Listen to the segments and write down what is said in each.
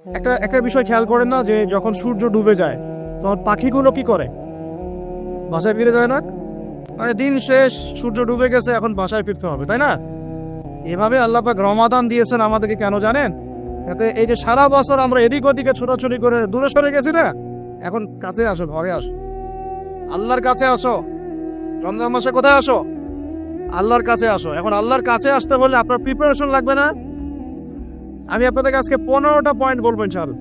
একটা একটা বিষয় খেয়াল করেন না, যে যখন সূর্য ডুবে যায় তখন পাখিগুলো কি করে? বাসায় ফিরে যায় না? মানে দিন শেষ, সূর্য ডুবে গেছে, এখন বাসায় ফিরতে হবে, তাই না? এভাবে আল্লাহ পাক রমাদান দিয়েছেন আমাদেরকে, কেন জানেন? যাতে এই যে সারা বছর আমরা এদিক ওদিকে ছোটাছুটি করে দূরে সরে গেছি না, এখন কাছে আসো, ঘরে আসো, আল্লাহর কাছে আসো। রমজান মাসে কোথায় আসো? আল্লাহর কাছে আসো। এখন আল্লাহর কাছে আসতে হলে আপনার প্রিপারেশন লাগবে না? আমি আপনাদেরকে আজকে 15টা পয়েন্ট বলবো ইনশাআল্লাহ।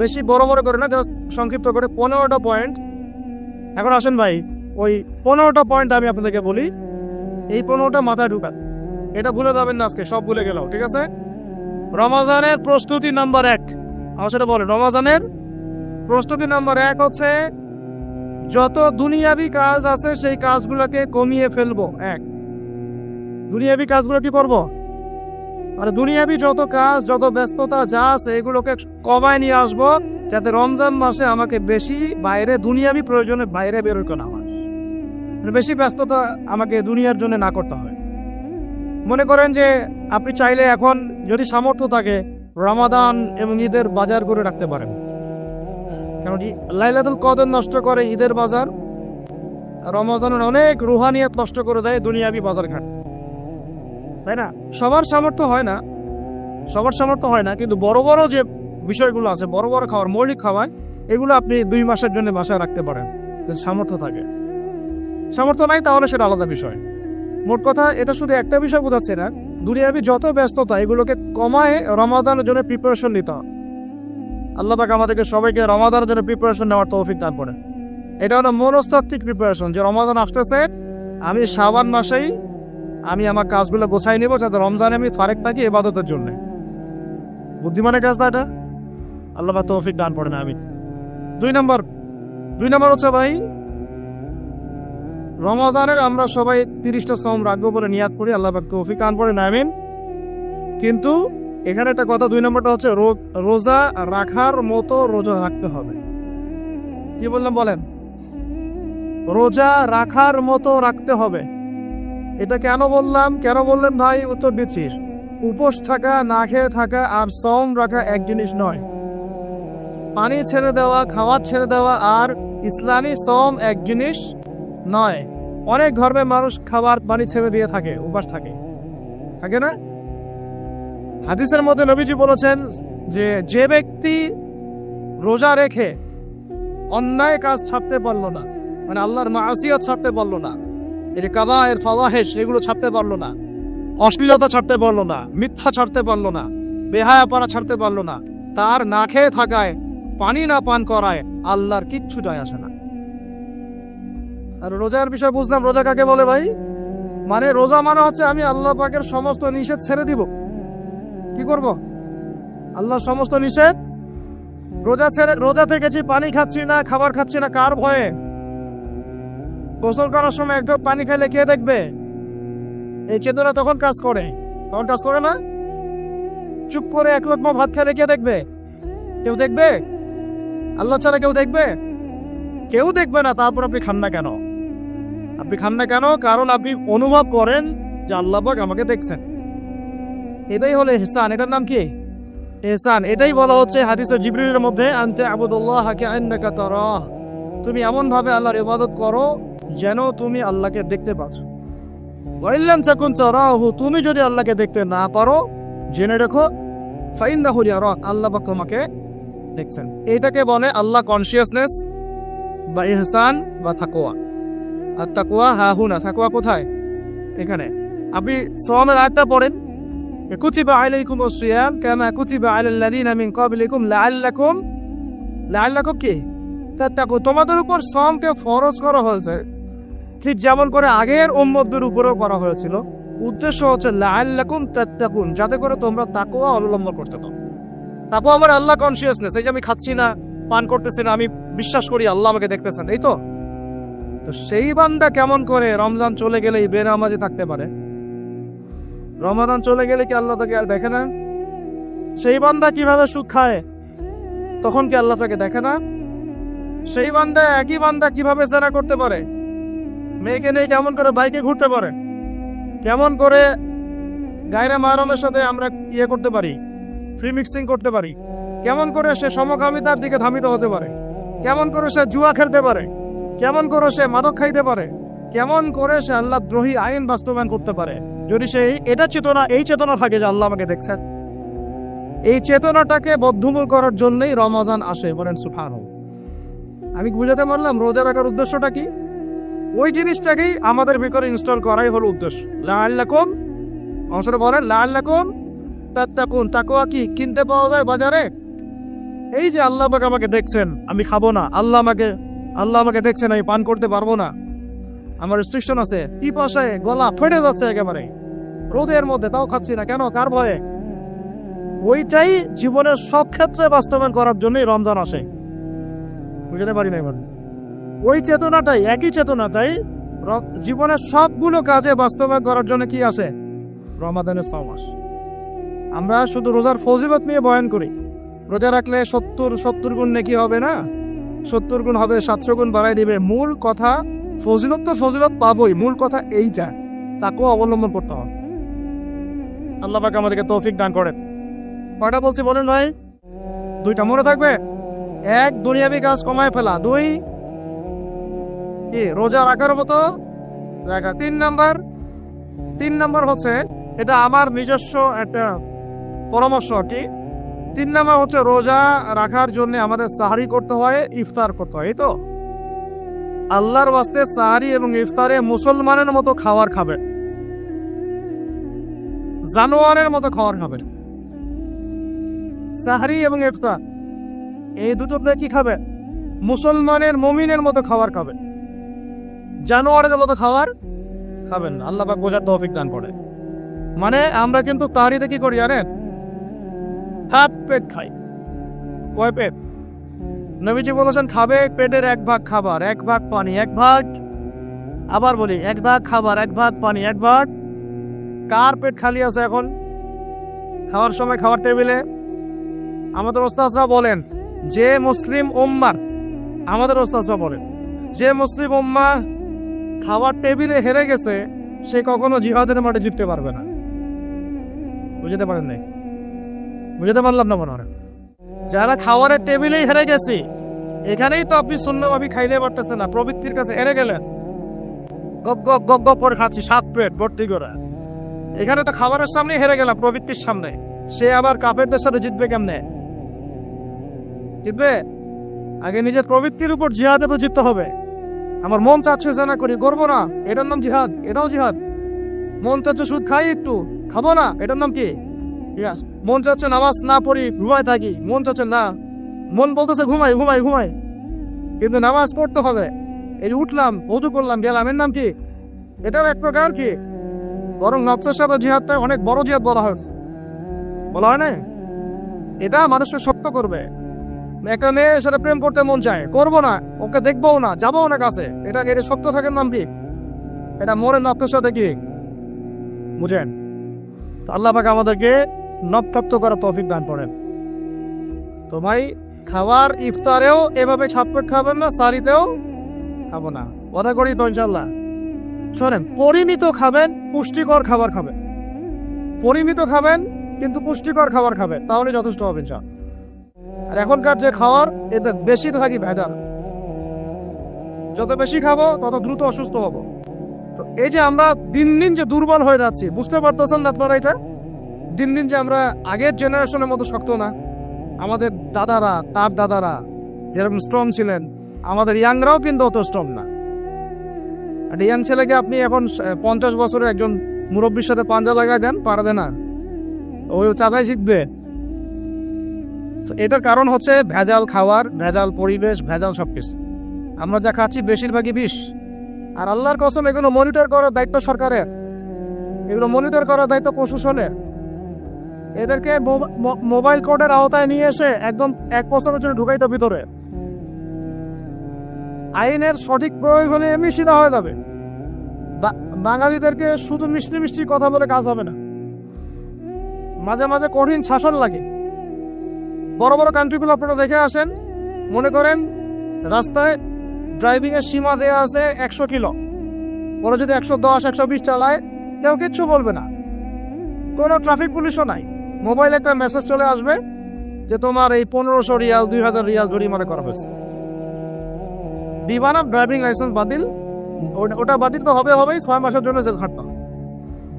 বেশি বড় বড় করে না, জাস্ট সংক্ষিপ্ত করে 15টা পয়েন্ট। এখন আসেন ভাই, ওই 15টা পয়েন্ট আমি আপনাদেরকে বলি, এই 15টা মাথায় ঢুকান। এটা ভুলে যাবেন না, আজকে সব ভুলে গেল, ঠিক আছে? রমজানের প্রস্তুতি নাম্বার 1, আমার সেটা বলেন। রমজানের প্রস্তুতি নাম্বার 1 হচ্ছে যত দুনিয়াবি কাজ আছে সেই কাজগুলোকে কমিয়ে ফেলবো। দুনিয়াবি কাজগুলো কি করবো? মানে দুনিয়াবি যত কাজ, যত ব্যস্ততা যা আছে এগুলোকে কমায় নিয়ে আসবো, যাতে রমজান মাসে আমাকে বেশি বাইরে দুনিয়াবি প্রয়োজনে বাইরে বেরোতে না হয়, মানে বেশি ব্যস্ততা আমাকে দুনিয়ার জন্য না করতে হয়। মনে করেন যে আপনি চাইলে এখন যদি সামর্থ্য থাকে রমাদান এবং ঈদের বাজার করে রাখতে পারেন, কারণ লাইলাতুল কদর নষ্ট করে ঈদের বাজার, রমজানের অনেক রুহানিয়াত নষ্ট করে দেয় দুনিয়াবি বাজার ঘাট, তাই না? সবার সামর্থ্য হয় না, কিন্তু বড় বড় যে বিষয়গুলো আছে, বড় বড় খাবার, মৌলিক খাবার, এগুলো আপনি 2 মাসের জন্য বাসায় রাখতে পারেন যদি সামর্থ্য থাকে। সামর্থ্য নাই তাহলে সেটা আলাদা বিষয়। মোট কথা এটা শুধু একটা বিষয় বোঝাচ্ছে না, দুনিয়াবি যত ব্যস্ততা এগুলোকে কমায় রমাদানের জন্য প্রিপারেশন নিতে হবে। আল্লাহ পাক আমাদেরকে সবাইকে রমাদানের জন্য প্রিপারেশন নেওয়ার তৌফিক দান করেন। এটা হলো মনস্তাত্ত্বিক প্রিপারেশন, যে রমাদান আসতেছে, আমি শাবান মাসেই আমি আমার কাজগুলো গোছাই নেব, যাতে রমজানে আমি ফারেক থাকি ইবাদতের জন্য। বুদ্ধিমানের কাজ না এটা? আল্লাহ পাক তৌফিক দান করেন। আমি 2 নম্বর হচ্ছে ভাই, রমজানের আমরা সবাই 30টা সওম রাখবো বলে নিয়াত করি, আল্লাহ পাক তৌফিক দান করেন, আমিন। কিন্তু এখানে একটা কথা, 2 নম্বরটা হচ্ছে রোজা রাখার মতো রোজা রাখতে হবে। কি বললাম বলেন? রোজা রাখার মতো রাখতে হবে। এটা কেন বললেন ভাই? উত্তর দিচ্ছি। উপোস থাকা, না খেয়ে থাকা আর সওম রাখা এক জিনিস নয়। পানি ছেড়ে দেওয়া, খাবার ছেড়ে দেওয়া আর ইসলামী সওম এক জিনিস নয়। অনেক ধর্মের মানুষ খাবার পানি ছেড়ে দিয়ে থাকে, উপাস থাকে না? হাদিসের মধ্যে নবীজি বলেছেন যে ব্যক্তি রোজা রেখে অন্যায় কাজ ছাড়তে পারলো না, মানে আল্লাহর মাসিয়াত ছাড়তে পারলো না, এর কাবায়ের ফাওয়াহিশ এগুলো ছাড়তে পারলো না, অশ্লীলতা ছাড়তে পারলো না, মিথ্যা ছাড়তে পারলো না, বেহায়াপনা ছাড়তে পারলো না, তার না খেয়ে থাকায়, পানি না পান করায় আল্লাহর কিচ্ছু যায় আসে না। আর রোজার বিষয় বুঝলাম, রোজা কাকে বলে ভাই? মানে রোজা মানে হচ্ছে আমি আল্লাহ পাকের সমস্ত নিষেধ ছেড়ে দিব। কি করব? আল্লাহর সমস্ত নিষেধ, রোজা থেকেছি, পানি খাচ্ছি না, খাবার খাচ্ছি না, কার ভয়ে? গোসল করার সময় একটু পানি খাইলে কে দেখবে? এই চেতনা তখন কাজ করে না? চুপ করে 1 লোকমা ভাত খেলে কে দেখবে? কেউ দেখবে? আল্লাহ ছাড়া কেউ দেখবে? কেউ দেখবে না। তারপর আপনি খান না কেন? কারণ আপনি অনুভব করেন যে আল্লাহ পাক আমাকে দেখছেন। এটাই হলো ইহসান। এটার নাম কি? ইহসান। এটাই বলা হচ্ছে হাদিসে জিবরিলের মধ্যে, আনতা আবুদুল্লাহ কাআন্নাকা তারাহ, তুমি এমন ভাবে আল্লাহর ইবাদত করো যেন তুমি আল্লাহকে দেখতে পাচ্ছ। ওয়া ইল্লাম তাকুন তারাহু, তুমি যদি আল্লাহকে দেখতে না পারো, জেনে রাখো ফাইন্নাহু ইয়ারাক, আল্লাহ পাক তোমাকে দেখছেন। এটাকে বলে আল্লাহ কনসিয়াসনেস বা ইহসান বা তাকওয়া। আর তাকওয়া হাহুনা, তাকওয়া কোথায়? এখানে। আপনি সওমের আয়াতটা পড়েন, কুতিবা আলাইকুমুস সিয়াম কামা কুতিবা আলাল লাযিনা মিন ক্বাবলিকুম লাআল্লাকুম কি তাত্তাকুন, তোমাদের উপর সওমকে ফরজ করা হয়েছে ঠিক যেমন করে আগের উম্মতদের উপরেও করা হয়েছিল। উদ্দেশ্য হচ্ছে লাআল্লাকুম তাত্তাকুন, যাতে করে তোমরা তাকওয়া অবলম্বন করতে পারো। তারপর আমার আল্লাহ কনসিয়াসনেস, এই যে আমি খাচ্ছি না, পান করতেছি না, আমি বিশ্বাস করি আল্লাহ আমাকে দেখতেছেন, এই তো সেই বান্দা কেমন করে রমজান চলে গেলে বেনামাজি থাকতে পারে? রমাদান চলে গেলে কি আল্লাহ তাকে আর দেখে না? সেই বান্দা কিভাবে সুখ খায়, তখন কি আল্লাহ তাকে দেখে না? সেই বান্দা, একই বান্দা কিভাবে জেনা করতে পারে? মেয়েকে নিয়ে কেমন করে বাইকে ঘুরতে পারে? কেমন করে গায়রে মাহরমের সাথে আমরা করতে পারি? ফ্রি মিক্সিং করতে পারি, কেমন করে সে সমকামিতার দিকে ধাবিত হতে পারে, কেমন করে সে জুয়া খেলতে পারে, কেমন করে সে মাদক খাইতে পারে, কেমন করে সে আল্লাহ দ্রোহী আইন বাস্তবায়ন করতে পারে। যদি সে এই চেতনা থাকে যে আল্লাহ আমাকে দেখছেন, এই চেতনাটাকে বদ্ধমূল করার জন্যই রমজান আসে। বলেন সুবহানাল্লাহ। আমি বুঝাতে পারলাম রোজা রাখার উদ্দেশ্যটা কি? ওই জিনিসটাকেই আমাদের ভিতরে ইনস্টল করাই হলো উদ্দেশ্য। লাআল্লাকুম, অংশটা বলেন লাআল্লাকুম তাত্তাকুন। তাকওয়া কি কিনতে পাওয়া যায় বাজারে? এই যে আল্লাহ পাক আমাকে দেখছেন, আমি খাবো না, আল্লাহ আমাকে দেখছেন, আমি পান করতে পারবো না, আমার রেস্ট্রিকশন আছে, পিপাসায় গলা ফেটে যাচ্ছে একেবারে রোদের মধ্যে, তাও খাচ্ছি না কেন? কার ভয়ে? ওইটাই জীবনের সব ক্ষেত্রে বাস্তবায়ন করার জন্যই রমজান আসে। বুঝতে পারি না এবার। ওই চেতনাটাই, একই চেতনাটাই জীবনের সবগুলো কাজে বাস্তবায়ন করার জন্য কি আসে? রমাদানের 6 মাস। আমরা শুধু রোজার ফজিলত নিয়ে বয়ান করি, রোজা রাখলে 70 গুণ নাকি হবে না, 70 গুণ হবে, 700 গুণ বাড়াই দিবে। মূল কথা ফজিলত পাবোই, মূল কথা এইটা, তাকেও অবলম্বন করতে হবে। আল্লাহ পাক আমাদেরকে তৌফিক দান করেন। কয়টা বলছি বলেন ভাই? 2টা মনে থাকবে। 1, দুনিয়াবি কাজ কমায় ফেলা। 2, কি রোজা রাখার মতো রাখা। 3 নাম্বার হচ্ছে, এটা আমার নিজস্ব একটা পরামর্শ কি, 3 নাম্বার হচ্ছে রোজা রাখার জন্য আমাদের সাহারি করতে হয়, ইফতার করতে হয়। এই তো আল্লাহর ওয়াস্তে সাহারি এবং ইফতারে মুসলমানের মতো খাবার খাবে, জানোয়ারের মতো খাবার খাবে। সাহারি এবং ইফতার এই দুটোতে কি খাবে? মুসলমানের, মুমিনের মতো খাবার খাবে, জানোয়ারের মতো খাবার খাবেন না। আল্লাহ পাক বোঝার তৌফিক দান করে। মানে আমরা কিন্তু তাহারিতে কি করি জানেন? হাফ পেট খাই। কয় পেট? নবীজি বলেছেন খাবে পেটের 1 ভাগ খাবার, 1 ভাগ পানি, 1 ভাগ, আবার বলি 1 ভাগ খাবার, 1 ভাগ পানি, 1 ভাগ। কার পেট খালি আছে এখন খাওয়ার সময় খাবার টেবিলে? আমাদের ওস্তাদরা বলেন যে মুসলিম উম্মাহ, আমাদের ওস্তাদরা বলেন যে মুসলিম উম্মাহ খাবার টেবিলে হেরে গেছে, সে কখনো জিহাদের মাঠে জিততে পারবে না। বুঝতে পারেন নাই? বুঝতে পারলাম না মনে হয়। যারা খাবারের টেবিলেই হেরে গেছে, এখানেই তো আপনি সুন্নতভাবে খাইতে পারতেছেন না, প্রবৃত্তির কাছে হেরে গেলেন, গগ করে খাচ্ছি 7 পেট ভর্তি করে। এখানে তো খাবারের সামনে হেরে গেলাম, প্রবৃত্তির সামনে। সে আবার কাফেরদের সাথে জিতবে কেমনে? জিতবে আগে নিজের প্রবৃত্তির উপর জিহাদে তো জিততে হবে। আমার মন চাচ্ছে যে না করি, করবো না, এটার নাম জিহাদ, এটাও জিহাদ। মন চাচ্ছে সুদ খাই, একটু খাবো না, এটার নাম কি? মন চাচ্ছে নামাজ না পড়ি, ঘুমাই থাকি, মন চাচ্ছে না, মন বলতেছে ঘুমাই ঘুমাই ঘুমাই, কিন্তু নামাজ পড়তে হবে। এই উঠলাম, ওযু করলাম, গেলাম, এর নাম কি? এটাও এক প্রকার কি, বরং নফসের সাথে জিহাদটা অনেক বড় জিহাদ বলা হয় না? এটা মানুষকে শক্ত করবে। একটা মেয়ে সেটা প্রেম করতে মন চায়, করবো না, ওকে দেখবো না, যাবো না কাছে, এটা শক্ত থাকার নাম কি? এটা মনের নফসের সাথে কি বুঝেন? আল্লাহ পাক আমাদেরকে নফপ্রাপ্ত করার তৌফিক দান করেন। তো ভাই, খাবার ইফতারেও এভাবে ছাপ্পেট খাবেন না, সারিতেও খাবো না, কথা করি তো ইনশাল্লাহ। শোনেন, পরিমিত খাবেন, পুষ্টিকর খাবার খাবেন, পরিমিত খাবেন কিন্তু পুষ্টিকর খাবার খাবেন, তাহলে যথেষ্ট হবে ইনশাআল্লাহ। আর এখনকার যে খাওয়ার, এতে বেশি থাকি ভেজাল, যত বেশি খাবো তত দ্রুত অসুস্থ হব। তো এই যে আমরা দিন দিন যে দুর্বল হয়ে যাচ্ছি, বুঝতে পারতেছেন না আপনারা? এটা দিন দিন যে আমরা আগের জেনারেশনের মতো শক্ত না। আমাদের দাদারা, তার দাদারা যেরকম স্ট্রং ছিলেন, আমাদের ইয়াংরাও কিন্তু অত স্ট্রং না। আর ইয়াং ছেলেকে আপনি এখন 50 বছরের একজন মুরব্বীর সাথে পাঞ্জা লাগায় দেন, পারবে না, ওই চাঁদাই শিখবে। এটার কারণ হচ্ছে ভেজাল খাওয়ার, ভেজাল পরিবেশ, ভেজাল সবকিছু। আমরা যা খাচ্ছি বেশিরভাগই বিষ। আর আল্লাহর কসম, এগুলো মনিটর করার দায়িত্ব সরকারের, এগুলো মনিটর করার দায়িত্ব প্রশাসনের। এদেরকে মোবাইল কোর্টের আওতায় নিয়ে এসে একদম 1 বছরের জন্য ঢুকাইতে ভিতরে। আইনের সঠিক প্রয়োগ হলে এমনি সিধা হয়ে যাবে। বাঙালিদেরকে শুধু মিষ্টি মিষ্টি কথা বলে কাজ হবে না, মাঝে মাঝে কঠিন শাসন লাগে। বড় বড় কান্ট্রিগুলো আপনারা দেখে আসেন, মনে করেন রাস্তায় ড্রাইভিং এর সীমা দেওয়া আছে 100 কিলো, ওরা যদি 110, 120 চালায়, কেউ কিচ্ছু বলবে না, কোনো ট্রাফিক পুলিশও নাই। মোবাইলে একটা মেসেজ চলে আসবে যে তোমার এই 1500 রিয়াল 2000 রিয়াল জরিমানা করা হয়েছে। দিবা না ড্রাইভিং লাইসেন্স বাতিল, ওটা বাতিল তো হবেই, 6 মাসের জন্য জেল খাটতে হবে।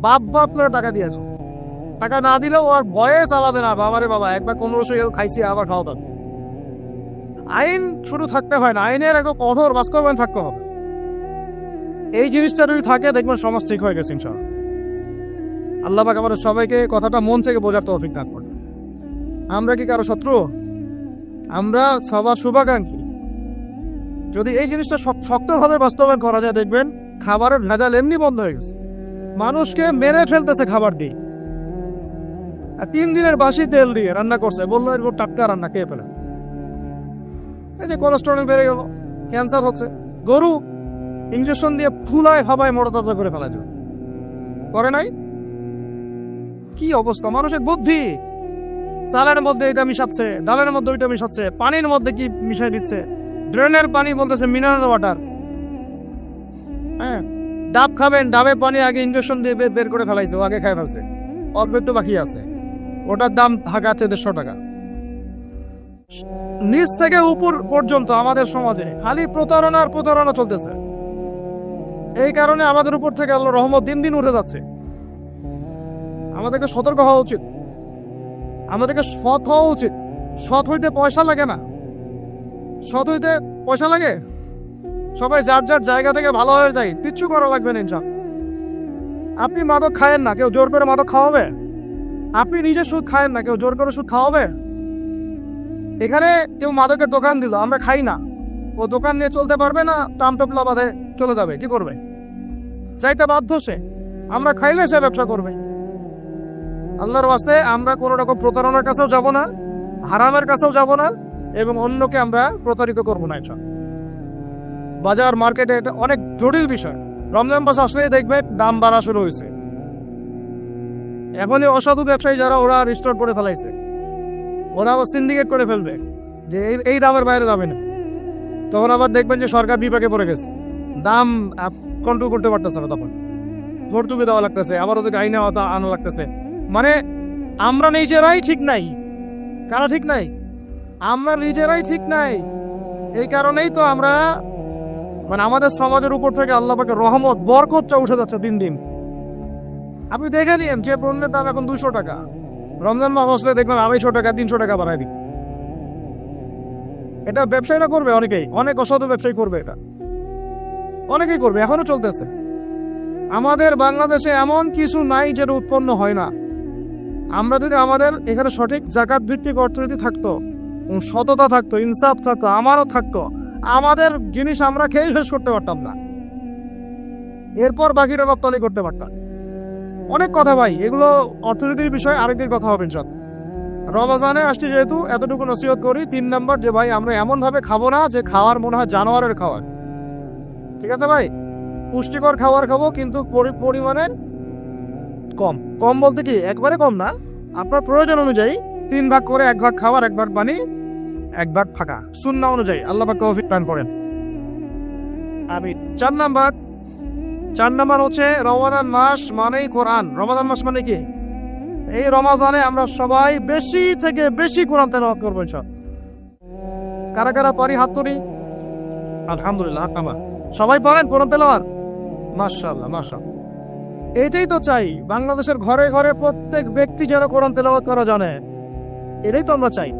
বাপ করে টাকা দিয়েছো, টাকা না দিলেও আর ভয়ে চালাবে না, বাবারে বাবা একবার 1500 রিয়াল খাইছি আবার খাওয়া দাও। আইন শুধু থাকতে হয় না, আইনের একদম কঠোর বাস্তবায়ন থাকতে হবে। এই জিনিসটা যদি থাকে দেখবেন সমাজ ঠিক হয়ে গেছে ইনশাআল্লাহ। আল্লাহ পাক আমাদের সবাইকে কথাটা মন থেকে বোঝার তৌফিক দান করুন। আমরা কি কারো শত্রু? আমরা সবার শুভাকাঙ্ক্ষী। যদি এই জিনিসটা শক্তভাবে বাস্তবায়ন করা যায় দেখবেন খাবারের ভেজাল এমনি বন্ধ হয়ে গেছে। মানুষকে মেরে ফেলতেছে খাবার দিয়ে, আর 3 দিনের বাসি তেল দিয়ে রান্না করছে, বললো এরকম টাটকা রান্না খেয়ে ফেলে। এই যে কোলেস্ট্রল বেড়ে গেল, ক্যান্সার হচ্ছে। গরু ইঞ্জেকশন দিয়ে ফুলায় হাবায় মোড়া করে ফেলা যায়, করে নাই? কি অবস্থা মানুষের বুদ্ধি! চালের মধ্যে এটা মিশাচ্ছে, ডালের মধ্যে ওইটা মিশাচ্ছে, পানির মধ্যে কি মিশাই দিচ্ছে, ড্রেনের পানি বলতেছে মিনারেল ওয়াটার। হ্যাঁ, ডাব খাবেন, ডাবের পানি আগে ইঞ্জেকশন দিয়ে বের করে ফেলাইছে, ও আগে খাই ফেলছে, অল্প একটু বাকি আছে, ওটার দাম ঢাকা 150 টাকা। নিচ থেকে উপর পর্যন্ত আমাদের সমাজে খালি প্রতারণা চলতেছে। এই কারণে আমাদের উপর থেকে আল্লাহর রহমত দিন দিন উঠে যাচ্ছে। আমাদেরকে সতর্ক হওয়া উচিত, আমাদেরকে সৎ হওয়া উচিত। সৎ হইতে পয়সা লাগে না, সৎ হইতে পয়সা লাগে? সবাই যার যার জায়গা থেকে ভালো হয়ে যায়, কিচ্ছু করা লাগবে না ইনশাআল্লাহ। আপনি মাদক খায়েন না, কেউ জোর করে মাদক খাওয়াবে? আপনি নিজে সুদ খায়েন না, কেউ জোর করে সুদ খাওয়াবে? এখানে কেউ মাদকের দোকান দিল, আমরা খাই না, ও দোকান নিয়ে চলতে পারবে না, টামটপলা বাঁধে চলে যাবে, কি করবে? চাইতে বাধ্য সে, আমরা খাইলে সে ব্যবসা করবে। আল্লাহর ওয়াস্তে আমরা কোনো রকম প্রতারণার কাছেও যাব না, হারামের কাছেও যাব না, এবং অন্যকে আমরা প্রতারিত করবো না। এটা বাজার মার্কেটে এটা অনেক জটিল বিষয়। রমজান মাস আসলেই দেখবে দাম বাড়া শুরু হয়েছে। এখনই অসাধু ব্যবসায়ী যারা, ওরা রিস্টোর করে ফেলাইছে, ওরা আবার সিন্ডিকেট করে ফেলবে যে এই দামের বাইরে যাবে না। তখন আবার দেখবেন যে সরকার বিপাকে পড়ে গেছে, দাম কন্ট্রোল করতে পারতেছে না, তখন ভর্তুকি দেওয়া লাগতেছে, আবার ওদেরকে আইনে আনা লাগতেছে। মানে আমরা নিজেরাই ঠিক নাই। কারা ঠিক নাই? আমরা নিজেরাই ঠিক নাই। এই কারণেই তো আমরা আমাদের সমাজের উপর থেকে আল্লাহ পাকের রহমত বরকতটা উঠে যাচ্ছে দিন দিন। আপনি দেখে নিন, যে পণ্যের দাম এখন 200 টাকা, রমজান মাস আসলে দেখবেন 250 টাকা 300 টাকা বাড়ায় দিই। এটা ব্যবসায়ীরা করবে, অনেক অসাধু ব্যবসায়ী করবে, এটা অনেকেই করবে, এখনো চলতেছে। আমাদের বাংলাদেশে এমন কিছু নাই যেটা উৎপন্ন হয় না। আমরা যদি আমাদের এখানে সঠিক জাকাত ভিত্তিক অর্থনীতি থাকতো, সততা থাকতো, ইনসাফ থাকতো, আমারও থাকতো, আমাদের জিনিস আমরা খেয়ে শেষ করতে পারতাম না, এরপর বাকিটা রপ্তানি করতে পারতাম। অনেক কথা ভাই, এগুলো অর্থনীতির বিষয়, আরেকদিন কথা হবে ইনশাআল্লাহ। রমজানে আসছি যেহেতু এতটুকু নসিহত করি। 3 নম্বর, যে ভাই আমরা এমন ভাবে খাবো না যে খাওয়ার মনে হয় জানোয়ারের খাওয়ার। ঠিক আছে ভাই, পুষ্টিকর খাবার খাবো, কিন্তু পরিমাণে কম। কম বলতে কি একবারে কম না, আপনার প্রয়োজন অনুযায়ী 3 ভাগ করে, 1 ভাগ খাবার, 1 ভাগ পানি, 1 ভাগ ফাঁকা, সুন্নাহ অনুযায়ী। আল্লাহ পাক তৌফিক দান করেন, আমিন। 4 নাম্বার হচ্ছে রমাদান মাস মানেই কোরআন। রমাদান মাস মানে কি? এই রমাজানে আমরা সবাই বেশি থেকে বেশি কোরআন তেলাওয়াত করবো ইনশাআল্লাহ। কারা কারা পারি হাত তুলি? আলহামদুলিল্লাহ, হাত নামা। সবাই পারেন কোরআন তেলাওয়াত? মাশাআল্লাহ, মাশাআল্লাহ। এইটাই তো চাই, বাংলাদেশের ঘরে ঘরে প্রত্যেক ব্যক্তি যেন কোরআন তেলাওয়াত করা জানে, এটাই তো আমরা চাই।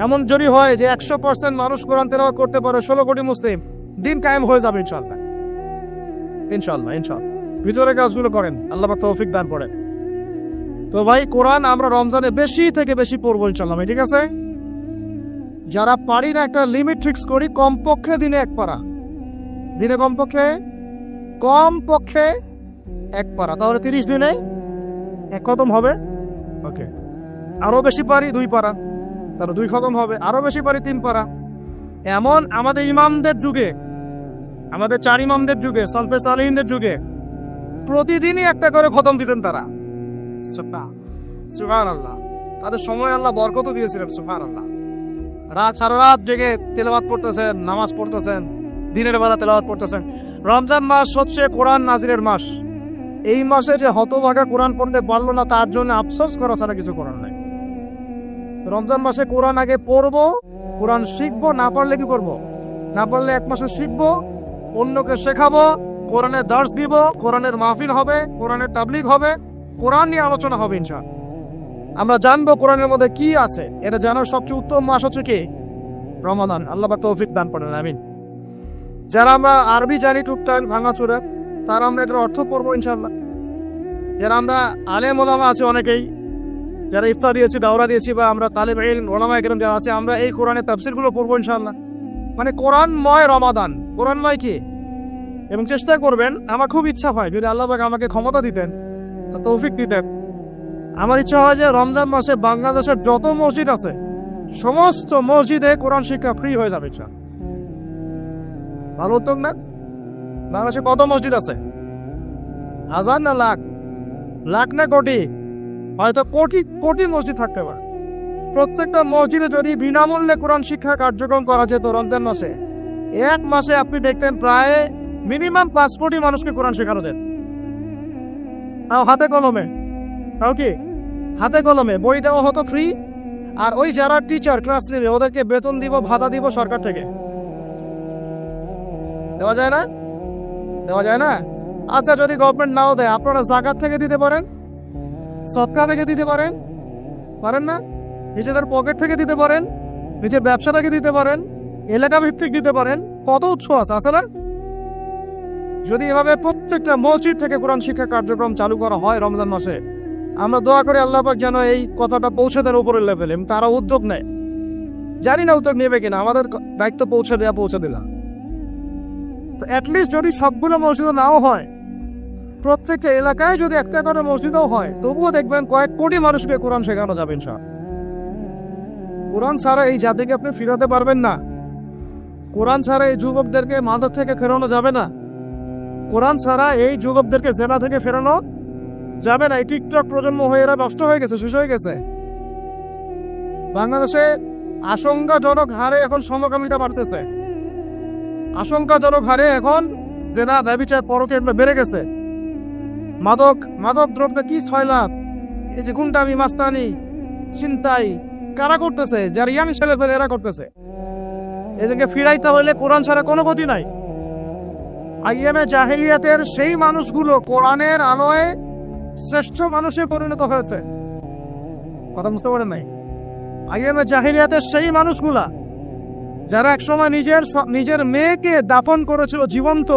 এমন যদি হয় যে 100% মানুষ কোরআন তেলাওয়াত করতে পারে, 16 কোটি মুসলিম, দিন কায়েম হয়ে যাবে ইনশাআল্লাহ। ইনশাআল্লাহ, ইনশাআল্লাহ। ভিতরে কাজগুলো করেন, আল্লাহ পাক তৌফিক দান করেন। তো ভাই, কোরআন আমরা রমজানে বেশি থেকে বেশি পড়বো ইনশাআল্লাহ, ঠিক আছে? যারা পারি না, একটা লিমিট ফিক্স করি, কমপক্ষে দিনে 1 পারা, দিনে কমপক্ষে 1 পারা, তাহলে 30 দিনে 1 খতম হবে। ওকে, আরো বেশি পারি 2 পারা, তাহলে 2 খতম হবে। আরো বেশি পারি 3 পারা। এমন আমাদের ইমামদের যুগে, আমাদের 4 ইমামদের যুগে, সলফে সালিহিনদের যুগে প্রতিদিনই 1টা করে খতম দিতেন তারা। সুবহানাল্লাহ, তাদের সময় আল্লাহ বরকত দিয়েছিলেন। সুবহানাল্লাহ, সারা রাত জেগে তেলাওয়াত পড়তেছেন, নামাজ পড়তেছেন, দিনের বেলা তেলাওয়াত পড়তেছেন। রমজান মাস হচ্ছে কোরআন নাজিলের মাস। এই মাসে যে হতভাগা কোরআন পড়তে পারলো না তার জন্য আফসোস করা ছাড়া কিছু করার নাই। রমজান মাসে কোরআন আগে পড়বো, কোরআন শিখবো, না পারলে কি করবো? না পারলে 1 মাসে শিখবো, অন্যকে শেখাবো, কোরআনের দার্স দিব, কোরআনের মাহফিল হবে, কোরআনের তাবলীগ হবে, কোরআন নিয়ে আলোচনা হবে ইনশাআল্লাহ। আমরা জানবো কোরআনের মধ্যে কি আছে। এটা জানার সবচেয়ে উত্তম মাস হচ্ছে কি? রমাদান। আল্লাহ পাক তৌফিক দান করেন, আমিন। যারা আমরা আরবি জানি টুকটাক ভাঙাচোরা, তারা আমরা এটার অর্থ পড়বো ইনশাআল্লাহ। যারা আমরা আলেম ওলামা আছে অনেকেই, যারা ইফতা দিয়েছি, দাওরা দিয়েছি, বা আমরা তালেব ইলম ওলামা একরম যারা আছে, আমরা এই কোরআনের তাফসীরগুলো পড়বো ইনশাআল্লাহ। মানে কোরআনময় রমাদান, কোরআনময় কি? এবং চেষ্টা করবেন, আমার খুব ইচ্ছা হয় যদি আল্লাহ পাক আমাকে ক্ষমতা দিতেন, তৌফিক দিতেন, আমার ইচ্ছা হয় যে রমজান মাসে বাংলাদেশের যত মসজিদ আছে সমস্ত মসজিদে কোরআন শিক্ষা ফ্রি হয়ে যাবে। ভালো উদ্যোগ না? বাংলাদেশে কত মসজিদ আছে? হাজার না লাখ? লাখ না কোটি? হয়তো কোটি কোটি মসজিদ থাকতে পারে। প্রত্যেকটা মসজিদে যদি বিনামূল্যে কোরআন শিক্ষা কার্যক্রম করা যেত রমজান মাসে, 1 মাসে আপনি দেখতেন প্রায় মিনিমাম 5 কোটি মানুষকে কোরআন শেখানো দেন। তাও হাতে কলমে, তাও কি হাতে কলমে। বই দেওয়া হতো ফ্রি, আর ওই যারা টিচার ক্লাস নেবে ওদেরকে বেতন দিব, ভাতা দিব সরকার থেকে। দেওয়া যায় না? দেওয়া যায় না? আচ্ছা, যদি গভর্নমেন্ট নাও দেয়, আপনারা জাকাত থেকে দিতে পারেন, সদকা থেকে দিতে পারেন, পারেন না? নিজেদের পকেট থেকে দিতে পারেন, নিজের ব্যবসা থেকে দিতে পারেন, এলাকা ভিত্তিক দিতে পারেন। কত উৎস আছে না? যদি এভাবে প্রত্যেকটা মসজিদ থেকে কোরআন শিক্ষা কার্যক্রম চালু করা হয় রমজান মাসে, আমরা দোয়া করি আল্লাহ পাক যেন এই কথাটা পৌঁছে দেন উপরের লেভেলে, তারা উদ্যোগ নেয়। জানি না উদ্যোগ নেবে কিনা, আমাদের দায়িত্ব পৌঁছে দিলাম। তো অ্যাটলিস্ট যদি সবগুলো মসজিদ নাও হয়, প্রত্যেকটা এলাকায় যদি একটা করে মসজিদও হয়, তবুও দেখবেন কয়েক কোটি মানুষকে কোরআন শেখানো যাবে ইনশাআল্লাহ। কোরআন ছাড়া এই জাতিকে আপনি ফিরাতে পারবেন না। কোরআন ছাড়া এই যুবকদেরকে মাদক থেকে ফেরানো যাবে না। কোরআন ছাড়া এই যুবকদেরকে জেনা থেকে ফেরানো যাবে না। এই টিকটক প্রজন্ম হয়ে এরা নষ্ট হয়ে গেছে, শেষ হয়ে গেছে। বাংলাদেশে আশঙ্কাজনক হারে এখন সমকামিতা বাড়তেছে। আশঙ্কাজনক হারে এখন জেনা, ব্যভিচার, পরকীয়া এগুলো বেড়ে গেছে। মাদক দ্রব্য কি 6 লাখ, এই যে গুন্ডামি, মাস্তানি, ছিনতাই কারা করতেছে? যারা ইয়াং ছেলে ফেলে এরা করতেছে। এদেরকে ফিরাইতে হলে কোরআন ছাড়া কোনো গতি নাই। আইএমএ জাহেলিয়াতের সেই মানুষগুলো কোরআনের আলোয় শ্রেষ্ঠ মানুষে পরিণত হয়েছে। কথা বুঝতে পারেন নাই? আইএমএ জাহেলিয়াতের সেই মানুষগুলা যারা একসময় নিজের মেয়েকে দাফন করেছিল জীবন্ত।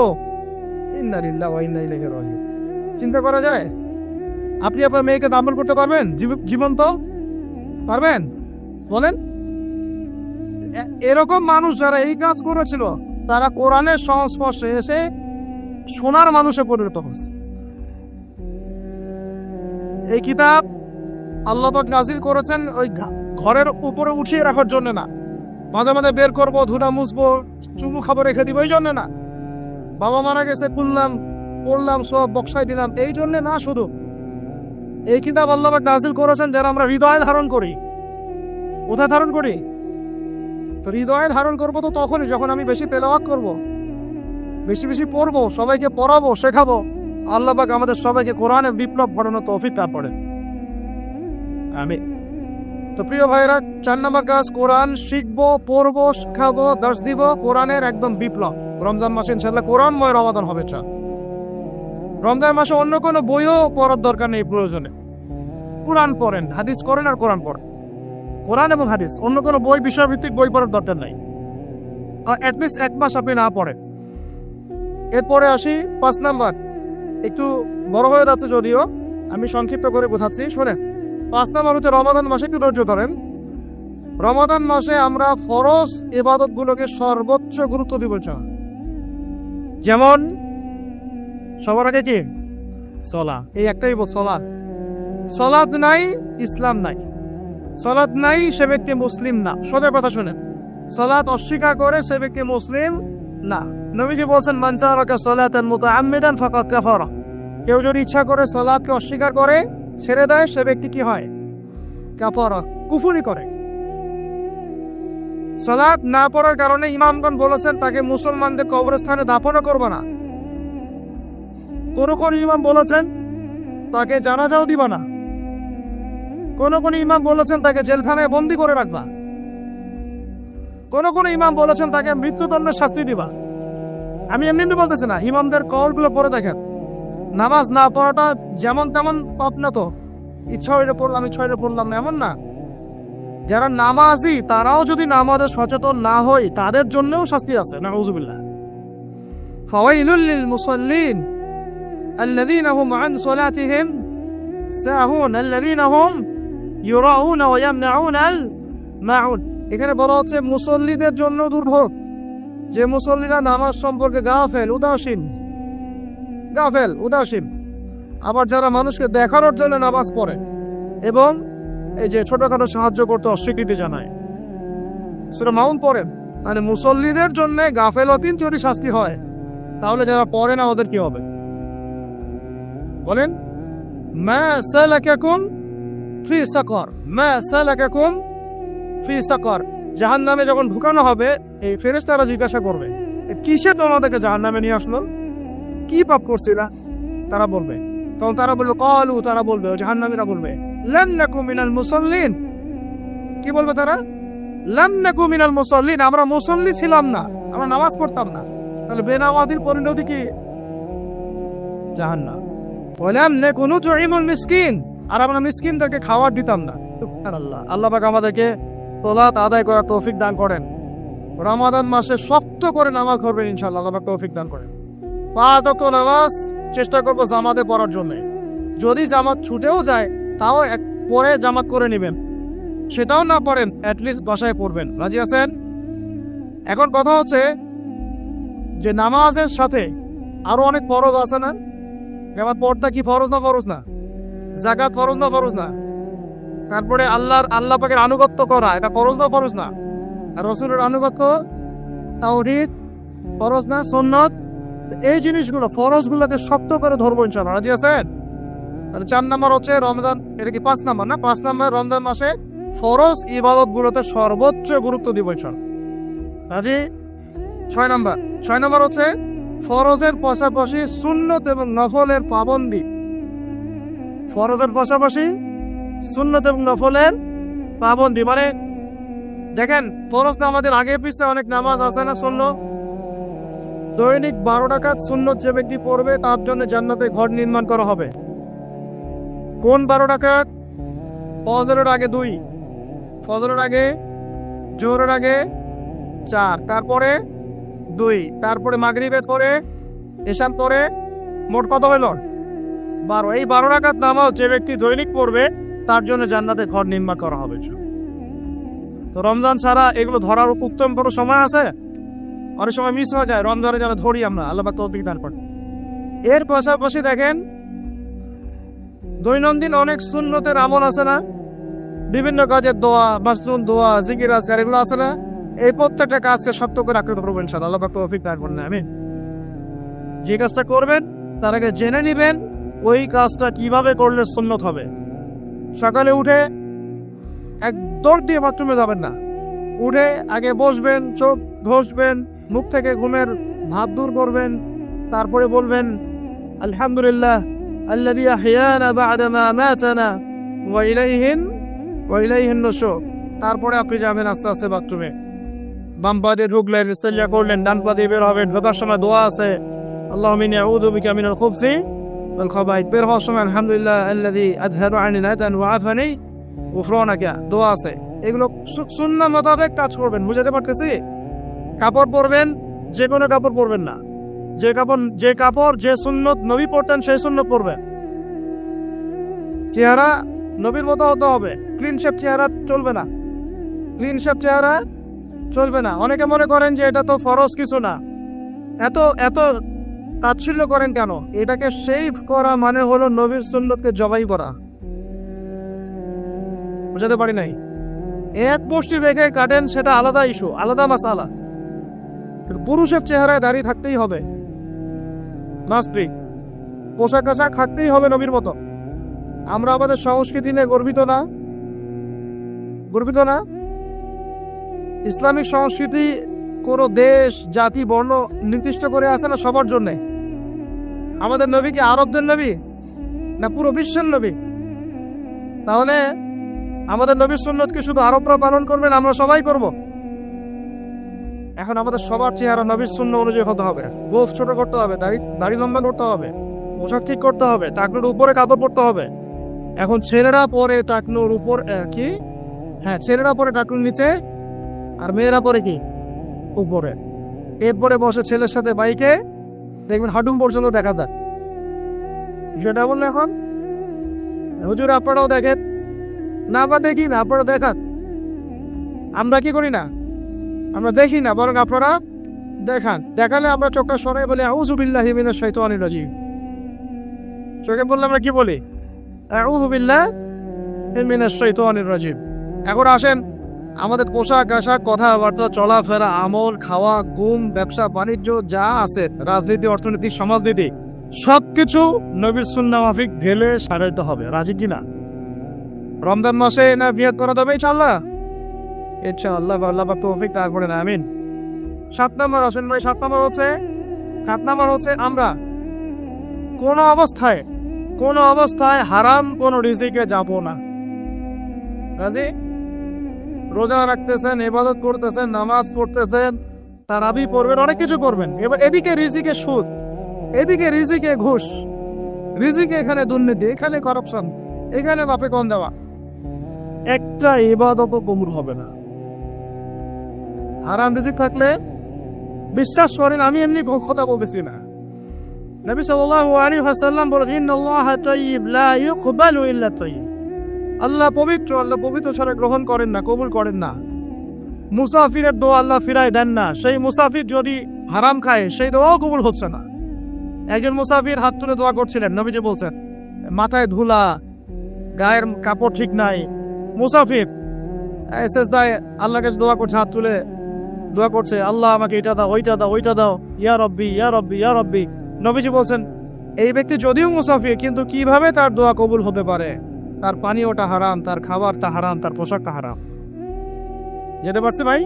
ইন্না লিল্লাহি ওয়া ইন্না ইলাইহি রাজিউন। চিন্তা করা যায়? আপনি আপনার মেয়েকে দাফন করতে পারবেন জীবন্ত? পারবেন? বলেন। এরকম মানুষ যারা এই কাজ করেছিল, তারা কোরআনের সংস্পর্শে এসে সোনার মানুষে পরিণত হচ্ছে। এই কিতাব আল্লাহ পাক নাজিল করেছেন ওই ঘরের উপরে উঠিয়ে রাখার জন্য না, মাঝে মাঝে বের করবো, ধুলা মুছবো, চুমু খাবো, রেখে দিব এই জন্য না। বাবা মারা গেছে, পড়লাম, সব বক্সাই দিলাম, এই জন্য না। শুধু এই কিতাব আল্লাহ পাক নাজিল করেছেন যারা আমরা হৃদয়ে ধারণ করি। কোথায় ধারণ করি? তো হৃদয়ে ধারণ করবো তো তখনই যখন আমি বেশি তেলাওয়াত করবো, বেশি বেশি পড়বো, সবাইকে পড়াবো, শেখাবো। আল্লাহ পাক আমাদের সবাইকে কোরআনের বিপ্লব ঘটানো তৌফিক দান করেন, আমিন। তো প্রিয় ভাইরা, 4 নম্বর কাজ, কোরআন শিখবো, পড়বো, শেখাবো, দার্স দিব। কোরআনের একদম বিপ্লব। রমজান মাসে ইনশাআল্লাহ কোরআনময় রমাদান হবে। রমজান মাসে অন্য কোনো বইও পড়ার দরকার নেই। প্রয়োজনে কোরআন পড়েন, হাদিস করেন, আর কোরআন পড়েন। কোরআন এবং হাদিস, অন্য কোনো বই, বিষয়ভিত্তিক বই পড়ার দরকার নাই। অ্যাটলিস্ট 1 মাস আপনি না পড়েন। এরপরে আসি 5 নাম্বার। একটু বড় হয়ে যাচ্ছে যদিও, আমি সংক্ষিপ্ত করে বোঝাচ্ছি, শোনেন। 5 নাম্বার হচ্ছে রমাদান মাসে একটু ধৈর্য ধরেন। রমাদান মাসে আমরা ফরজ ইবাদতগুলোকে সর্বোচ্চ গুরুত্ব দিব। যেমন সবার আগে কি? সালাত। এই একটাই সালাত। সালাত নাই, ইসলাম নাই। সালাত নাই, সে ব্যক্তি মুসলিম না। সোজা কথা শুনেন, সালাত অস্বীকার করে সে ব্যক্তি মুসলিম না। নবীজি বলছেন, মান তারাকা সালাতান মুতাআম্মিদান ফাকাদ কাফারা। কেউ যদি ইচ্ছা করে সালাতকে অস্বীকার করে, ছেড়ে দেয়, সে ব্যক্তি কি হয়? কাফারা, কুফরি করে। সালাত না পড়ার কারণে ইমামগণ বলেছেন তাকে মুসলমানদের কবরস্থানে দাফনও করবে না। কোন কোন ইমাম বলেছেন তাকে জানাজাও দিবা না। কোন কোন ইমাম বলেছেন তাকে জেলখানায় বন্দি করে রাখবা। কোন কোন ইমাম বলেছেন তাকে মৃত্যুদণ্ডের শাস্তি দিবা। আমি এমনি বলতেছি না, ইমামদের কলগুলো পড়ে দেখেন। নামাজ না পড়াটা যেমন তেমন পাপ না তো, ইচ্ছা হইলে পড়লাম, ইচ্ছা হইলে পড়লাম না, এমন না। যারা নামাজি তারাও যদি নামাজে সচেতন না হয় তাদের জন্যও শাস্তি আছে। নাউযুবিল্লাহ। ফাওয়াইলুল লিল মুসাল্লিন আল্লাযীনা হুম আন সালাতিহিম সাহুন আল্লাযীনা হুম ইউরাউনা ওয়া ইয়ামনাউনাল মাউন। এখানে বলা হচ্ছে মুসল্লিদের জন্য দুর্ভোগ, যে মুসল্লিরা নামাজ সম্পর্কে গাফেল, উদাসীন। আবার যারা মানুষকে দেখানোর জন্য নামাজ পড়ে এবং এই যে ছোটখাটো সাহায্য করতে অস্বীকৃতি জানায়, সূরা মাউন পড়েন। মানে মুসল্লিদের জন্য গাফেলতির যদি শাস্তি হয়, তাহলে যারা পড়ে না ওদের কি হবে বলেন? মা সালাকাকুম ফি সাকার, মা সালাকাকুম ফি সাকার। জাহান্নামে যখন ঢুকানো হবে, এই ফেরেশতারা জিজ্ঞাসা করবে, কিসে তোমাদেরকে জাহান্নামে নিয়ে আসলো, কি পাপ করছিলা? তারা বলবে, তখন তারা বলবে ক্বালু, তারা বলবে, জাহান্নামীরা বলবে, লাম নাকু মিনাল মুসাল্লিন। কি বলবে তারা? লাম নাকু মিনাল মুসাল্লিন, আমরা মুসল্লি ছিলাম না, আমরা নামাজ পড়তাম না। তাহলে বেনামাজির পরিণতি কি? জাহান্নাম। ওয়ালাম নাকু নুতঈমুল মিসকিন, আর আমরা মিসকিনদেরকে খাবার দিতাম না। সুবহানাল্লাহ। আল্লাহ পাক আমাদেরকে সালাত আদায় করার তৌফিক দান করেন। রমাদান মাসে শক্ত করে নামাজ পড়বেন ইনশাআল্লাহ, আল্লাহ পাক তৌফিক দান করেন। 5 ওয়াক্ত নামাজ চেষ্টা করবো জামাতে পড়ার জন্য। যদি জামাত ছুটেও যায় তাও পরে জামাত করে নেবেন, সেটাও না পড়েন অ্যাটলিস্ট বাসায় পড়বেন। রাজি আছেন? এখন কথা হচ্ছে যে নামাজের সাথে আরো অনেক ফরজ আছে না? এবার পর্দা কি ফরজ না ফরজ না? যাকাত ফরজ না ফরজ না? তারপরে আল্লাহ পাকের আনুগত্য করা, এটা ফরজ না ফরজ না? আর রাসূলের আনুগত্য, তাওহীদ ফরজ না সুন্নাত? এই জিনিসগুলো ফরজগুলোকে শক্ত করে ধরবো ইনশাআল্লাহ। রাজি আছেন? তাহলে 4 নম্বর হচ্ছে রমজান, এটা কি 5 নম্বর না? 5 নম্বর রমজান মাসে ফরজ ইবাদত গুলোতে সর্বোচ্চ গুরুত্ব দিব ইনশাআল্লাহ। রাজি? 6 নম্বর হচ্ছে ফরজের পাশাপাশি সুন্নত এবং নফলের পাবন্দি। ফরজের পাশাপাশি সুন্নত এবং নফলের পাবন্দি, মানে দেখেন ফরজ নামাজের আগে পিছে অনেক নামাজ আছে না সুন্নত? দৈনিক 12 রাকাত সুন্নত যে ব্যক্তি পড়বে তার জন্য জান্নাতে ঘর নির্মাণ করা হবে। কোন 12 রাকাত? ফজরের আগে 2, ফজরের আগে, জোহরের আগে 4, তারপরে 2, তারপরে মাগরিবের পরে, এশার পরে, মোট কত হইল? 12। এই 12 রাকাত নামাজ যে ব্যক্তি দৈনিক পড়বে তার জন্য জান্নাতে ঘর নির্মাণ করা হবে। তো রমজান ছাড়া এগুলো ধরার উত্তম বড় সময় আছে? অনেক সময় মিস হয়ে যায়, রমজানে যেন ধরি আমরা, আল্লাহ পাক তৌফিক দান করেন। এর পাশাপাশি দেখেন দৈনন্দিন অনেক সুন্নতের আমল আছে না? বিভিন্ন কাজের দোয়া, মাসনুন দোয়া, জিকির আজকার, এগুলো আছে না? এই প্রত্যেকটা কাজকে শক্ত করে আঁকড়ে ধরবেন ইনশাআল্লাহ, আল্লাহ পাক তৌফিক দান করেন। আমিন। যে কাজটা করবেন তার আগে জেনে নেবেন ওই কাজটা কিভাবে করলে সুন্নত হবে। সকালে উঠে এক দৌড় দিয়ে বাথরুমে যাবেন না, উঠে আগে বসবেন, চোখ ঘষবেন, মুখ থেকে ঘুমের ভাব দূর করবেন, তারপরে বলবেন আলহামদুলিল্লাহ আল্লাযী আহইয়ানা বা'দা মা আমাতানা ওয়া ইলাইহিন নুশুর। তারপরে আপনি যাবেন আস্তে আস্তে বাথরুমে, বাম পা দিয়ে ঢুকলেন, ইস্তেঞ্জা করলেন, ডান পা দিয়ে বের হবেন। ঢোকার সময় দোয়া আছে, আল্লাহুম্মা ইন্নী আউযু বিকা মিনাল খুবসি ওয়াল খাবাইথ। বের হওয়ার সময় আলহামদুলিল্লাহ আল্লাযী আযহাবা আন্নী আযান ওয়া আফানি গুফরানাকা, দোয়া আছে। এগুলো সুন্নাহ মোতাবেক কাজ করবেন। বুঝাতে পারতেছি? কাপড় পরবেন, যে কোনো কাপড় পরবেন না। যে কাপড় যে সুন্নত নবী পরতেন সেই সুন্নত পরবেন। চেহারা নবীর মতো হতে হবে, ক্লিন শেপ চেহারা চলবে না, ক্লিন শেপ চেহারা চলবে না। অনেকে মনে করেন যে এটা তো ফরজ কিছু না, এত তাচ্ছিল্য করেন কেন? এটাকে শেভ করা মানে হলো নবীর সুন্নতকে জবাই করা। বুঝাতে পারি নাই? এক পোস্টি রেখে কাটেন, সেটা আলাদা ইস্যু, আলাদা মাসালা। পুরুষের চেহারায় দাঁড়িয়ে থাকতেই হবে, মাস্ট বি। পোশাক আশাক থাকতেই হবে নবীর মতো। আমরা আমাদের সংস্কৃতি নিয়ে গর্বিত না? ইসলামিক সংস্কৃতি কোনো দেশ, জাতি, বর্ণ নির্দিষ্ট করে আছে না? সবার জন্যে। আমাদের নবী কি আরবদের নবী? না পুরো বিশ্বের নবী? তাহলে আমাদের নবীর সুন্নত কি শুধু আরবরা পালন করবেন, আমরা সবাই করব? এখন আমাদের সবার চেহারা নবীর সুন্নত অনুযায়ী হতে হবে। গোফ ছোট করতে হবে, দাড়ি লম্বা করতে হবে, পোশাক ঠিক করতে হবে, টাকনুর উপরে কাপড় পরতে হবে। এখন ছেলেরা পরে টাকনুর উপর কি, হ্যাঁ ছেলেরা পরে টাকনুর নিচে, আর মেয়েরা পরে কি উপরে। এরপরে বসে ছেলের সাথে বাইকে, দেখবেন হাঁটুম পর্যন্ত দেখা যায়। সেটা বললে এখন হুজুর আপনারাও দেখেন না, বা দেখি না, আপনারা দেখান। আমরা কি করি না? আমরা দেখি না, বরং আপনারা দেখান। দেখালে আমরা চোখটা সরাই বলি আউযু বিল্লাহি মিনাশ শাইতানির রাজিম। চোখে বললে আমরা কি বলি? আউযু বিল্লাহি মিনাশ শাইতানির রাজিম। এখন আসেন, আমাদের পোশাক আশাক, কথাবার্তা, চলাফেরা, আমল, খাওয়া, ঘুম, ব্যবসা বাণিজ্য যা আছে, রাজনীতি, অর্থনীতি, সমাজনীতি, সবকিছু নবীর সুন্নাহ মাফিক ঢেলে সারাইতে হবে। রাজি কিনা? রমজান মাসে না বিয়াত করা যাবে ইনশাআল্লাহ? ইনশাআল্লাহ, আল্লাহ পাক তৌফিক দান করেন, আমিন। 7 নম্বর আসেন ভাই, 7 নম্বর হচ্ছে আমরা কোনো অবস্থায় হারাম কোনো রিজিকে যাব না। রাজি? রোজা রাখতেছেন, ইবাদত করতেছেন, নামাজ পড়তেছেন, তারাবি পড়বেন, অনেক কিছু করবেন। এবার এদিকে রিজিকে সুদ, এদিকে রিজিকে ঘুষ, রিজিকে এখানে দুর্নীতি, এখানে করাপশন, এখানে বাপে কম দেওয়া, একটা ইবাদত কবুল হবে না। হারাম রিজিক থাকলে বিশ্বাস করেন, আমি এমনি কথা বলতেছি না, নবী সাল্লাল্লাহু আলাইহি ওয়াসাল্লাম বলেন ইন্নাল্লাহা তাইয়্যিব লা ইউকবালু ইল্লা তাইয়্যিব। আল্লাহ পবিত্র, আল্লাহ পবিত্র ছাড়া গ্রহণ করেন না, কবুল করেন না। মুসাফিরের দোয়া আল্লাহ ফিরায় দেন না। সেই মুসাফির যদি হারাম খায়, সেই দোয়াও কবুল হচ্ছে না। একজন মুসাফির হাত তুলে দোয়া করছিলেন, নবীজি বলছেন মাথায় ধুলা, গায়ের কাপড় ঠিক নাই, মুসাফির সেজদায় আল্লাহর কাছে দোয়া করছে, হাত তুলে দোয়া করছে, আল্লাহ আমাকে এটা দাও, ওইটা দাও, ওইটা দাও, ইয়া রব্বি ইয়া রব্বি ইয়া রব্বি। নবীজি বলছেন এই ব্যক্তি যদিও মুসাফির, কিন্তু কিভাবে তার দোয়া কবুল হতে পারে? তার পানীয়টা হারাম, তার খাবারটা হারাম, তার পোশাকটা হারাম। যেতে পারছে ভাই?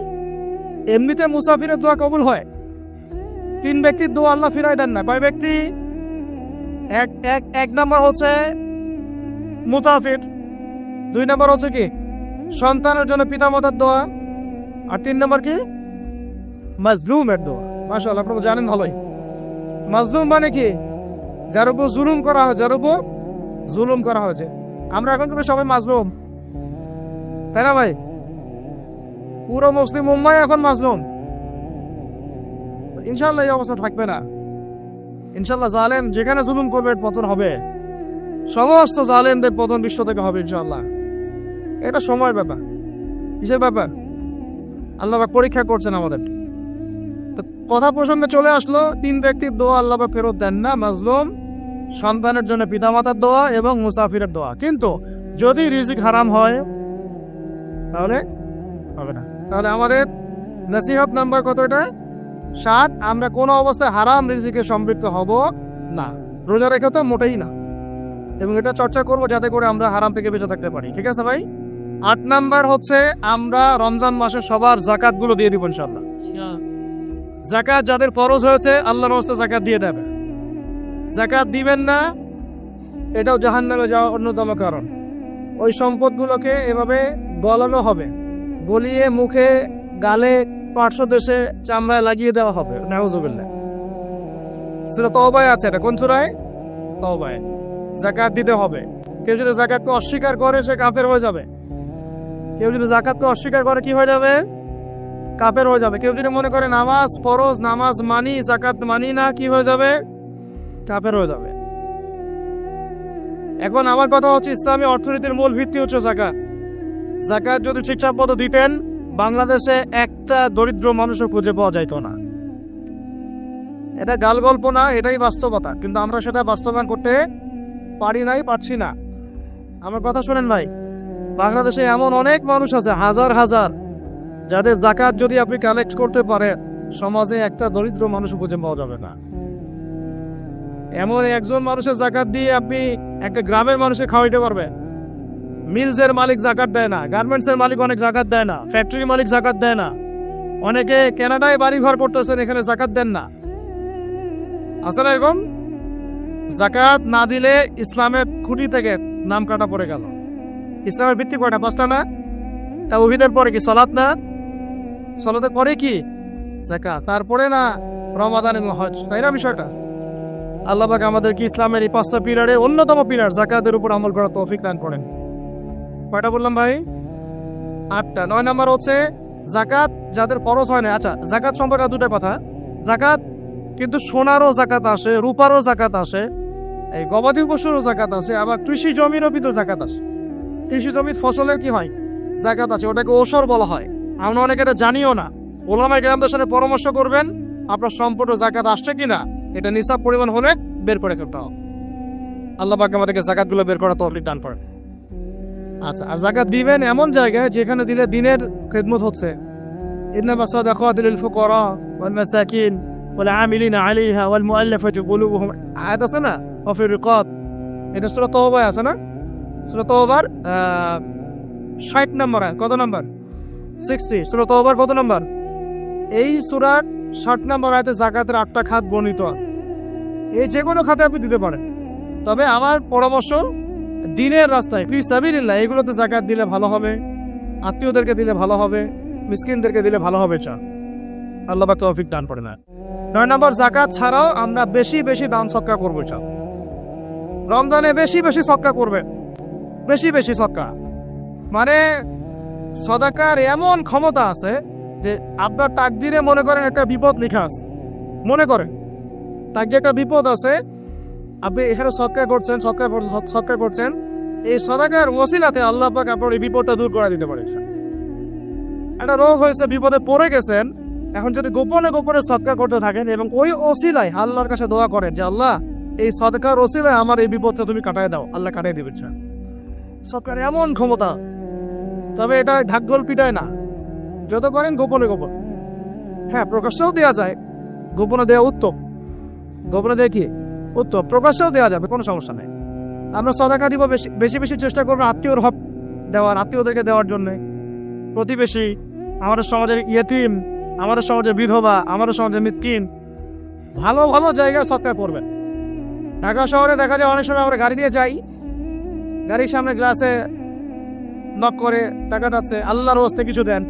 এমনিতে মুসাফিরের দোয়া কবুল হয়। 3 ব্যক্তির দোয়া আল্লাহ ফিরাই দেন না। কয় ব্যক্তি? এক নম্বর হচ্ছে মুসাফির, 2 নম্বর হচ্ছে কি সন্তানের জন্য পিতামাতার দোয়া, আর 3 নম্বর কি মাজলুমের দোয়া। মাশাআল্লাহ, আপনারা জানেন ভালোই। মাজলুম মানে কি? যার উপর জুলুম করা হয়, যার উপর জুলুম করা হয়েছে। আমরা এখন তুমি সবাই মাজলুম, তাই না ভাই? পুরো মুসলিম উম্মাহ এখন মাজলুম। ইনশাআল্লাহ এই অবস্থা থাকবে না। ইনশাআল্লাহ জালেম যেখানে জুলুম করবে পতন হবে, সমস্ত জালেমদের পতন বিশ্ব থেকে হবে ইনশাআল্লাহ। এটা সময়ের ব্যাপার, কিসের ব্যাপার? আল্লাহ পাক পরীক্ষা করছেন আমাদের। তো কথা প্রসঙ্গে চলে আসলো, 3 ব্যক্তির দোয়া আল্লাহ পাক ফেরত দেন না, মাজলুম, সন্তানের জন্য পিতামাতার দোয়া এবং মুসাফিরের দোয়া। কিন্তু যদি রিজিক হারাম হয় তাহলে হবে না। তাহলে আমাদের নসিহত নাম্বার কতটা? 7। আমরা কোনো অবস্থায় হারাম রিজিকে সম্পৃক্ত হব না। রোজা রেখে তো মোটেই না, এবং এটা চর্চা করবো যাতে করে আমরা হারাম থেকে বেঁচে থাকতে পারি। ঠিক আছে ভাই? 8 নাম্বার হচ্ছে আমরা রমজান মাসে সবার জাকাত গুলো দিয়ে দিব ইনশাআল্লাহ। জাকাত যাদের ফরজ হয়েছে আল্লাহর রাস্তায় জাকাত দিয়ে দেবে। জাকাত দিবেন না, এটাও জাহান্নামে যাওয়ার অন্যতম কারণ। ওই সম্পদগুলোকে এভাবে গলানো হবে, গলিয়ে মুখে, গালে, পার্শ্বদেশে, চামড়ায় লাগিয়ে দেওয়া হবে। নাউজুবিল্লাহ। সেটা তওবায় আছে। এটা কোন সূরায়? তওবায়। জাকাত দিতে হবে। কেউ যদি জাকাতকে অস্বীকার করে সে কাফের হয়ে যাবে। কেউ যদি জাকাতকে অস্বীকার করে কি হয়ে যাবে? কাফের হয়ে যাবে। কেউ যদি মনে করে নামাজ ফরজ, নামাজ মানি, জাকাত মানি না, কি হয়ে যাবে? কাফের হয়ে যাবে। এখন আমার কথা হচ্ছে, ইসলামী অর্থনীতির মূল ভিত্তি হচ্ছে জাকাত। জাকাত যদি ঠিকঠাক মতো দিতেন, বাংলাদেশে একটা দরিদ্র মানুষও খুঁজে পাওয়া যাইত না। এটা গাল গল্প না, এটাই বাস্তবতা। কিন্তু আমরা সেটা বাস্তবায়ন করতে পারছি না। আমার কথা শুনেন ভাই, বাংলাদেশে এমন অনেক মানুষ আছে, হাজার হাজার, যাদের জাকাত যদি আপনি কালেক্ট করতে পারেন, সমাজে একটা দরিদ্র মানুষ খুঁজে পাওয়া যাবে না। এমন একজন মানুষের জাকাত দিয়ে আপনি একটা গ্রামের মানুষকে খাওয়াইতে পারবেন। মিলসের মালিক জাকাত দেয় না, গার্মেন্টসের মালিক অনেক জাকাত দেয় না, ফ্যাক্টরি মালিক জাকাত দেয় না, অনেকে কানাডায় বাড়ি ঘর করতেছেন, এখানে জাকাত দেন না। আছে না এরকম? জাকাত না দিলে ইসলামের খুঁটি থেকে নাম কাটা পড়ে গেল। ইসলামের ভিত্তি কয়টা? 5টা না? তাওহীদের পরে কি সালাত না? সালাতের পরে কি যাকাত, তারপরে না রমাদান এবং হজ, তাই না বিষয়টা? আল্লাহ পাক আমাদেরকে ইসলামের এই 5টা পিলারের অন্যতম পিলার জাকাতের উপর আমল করার তৌফিক দান করেন। কয়টা বললাম ভাই? 8টা। 9 নম্বর হচ্ছে জাকাত যাদের ফরজ হয় না। আচ্ছা, জাকাত সম্পর্কে 2টা কথা। জাকাত কিন্তু সোনারও জাকাত আসে, রূপারও জাকাত আসে, এই গবাদি পশুরও জাকাত আসে, আবার কৃষি জমিরও ভিতর জাকাত আসে। কৃষি জমির ফসলের কি হয়? জাকাত আছে, ওটাকে ওসর বলা হয়। আমরা অনেকে এটা জানিও না। ওলামায়ে কেরামদের সাথে পরামর্শ করবেন আপনার সম্পূর্ণ জাকাত আসছে কিনা, এটা নিসাব পরিমাণ হলে বের করে ফেলতে হবে। আল্লাহ পাক আমাদেরকে জাকাতগুলো বের করা তৌফিক দান করেন। আচ্ছা, আর জাকাত দিবেন এমন জায়গায় যেখানে দিলে দিনের খেদমত হচ্ছে। ইন্নামা সাদাকাতু লিল ফুকারা ওয়াল মাসাকিন ওয়াল আমিলিনা আলাইহা ওয়াল মুআল্লাফাতি কুলুবুহুম, আয়াত আছে না? ওয়া ফির রিকাব, এটা সূরা তাওবায় আছে না? সূরা তাওবার 60 নম্বর আয়াত। কত নম্বর? 60। সূরা তাওবার কত নম্বর? এই সূরার 60 নম্বর আয়াতে জাকাতের 8টা খাত বর্ণিত আছে। এই যে কোনো খাতে আপনি দিতে পারেন, তবে আমার পরামর্শ দিনের রাস্তায় ফি সাবিলিল্লাহ এগুলোতে জাকাত দিলে ভালো হবে, আত্মীয়দেরকে দিলে ভালো হবে, মিসকিনদেরকে দিলে ভালো হবে। আল্লাহ পাক তৌফিক দান করেন। 9 নম্বর, জাকাত ছাড়াও আমরা বেশি বেশি দান সদকা করবো। রমজানে বেশি বেশি সদকা করবেন, বেশি বেশি সদকা। মানে সদাকার এমন ক্ষমতা আছে যে আপনার তাকদিরে মনে করেন একটা বিপদ লেখা আছে, মনে করেন তাকদিরে একটা বিপদ আছে, আপনি এখানে সদকা করছেন, সদকা করছেন, এই সদাকার ওসিলাতে আল্লাহ পাক আপনার এই বিপদটা দূর করে দিতে পারে। একটা রোগ হয়েছে, বিপদে পড়ে গেছেন, এখন যদি গোপনে গোপনে সদকা করতে থাকেন এবং ওই ওসিলায় আল্লাহর কাছে দোয়া করেন যে আল্লাহ এই সদকার ওসিলায় আমার এই বিপদটা তুমি কাটায় দাও, আল্লাহ কাটাই দিবেন। সদকার এমন ক্ষমতা, তবে এটা ঢাকঢোল পিটায় না, যত করেন গোপনে গোপন। হ্যাঁ, প্রকাশ্যেও দেওয়া যায়, গোপনে দেওয়া উত্তম। গোপনে দেওয়া কি উত্তম, প্রকাশ্যেও দেওয়া যাবে, কোনো সমস্যা নেই। আমরা সদকা দিব, বেশি বেশি চেষ্টা করবো আত্মীয়র হক দেওয়ার, আত্মীয়দেরকে দেওয়ার জন্য। প্রতিবেশী, আমাদের সমাজের ইয়েতিম, আমাদের সমাজের বিধবা, আমাদের সমাজের মিসকিন, ভালো ভালো জায়গায় সদকা করবেন। ঢাকা শহরে দেখা যায় অনেক সময় আমরা গাড়ি নিয়ে যাই, গাড়ির সামনে গ্লাসে নক করে টাকা যাচ্ছে, আল্লাহর ওয়াস্তে কিছু দেন।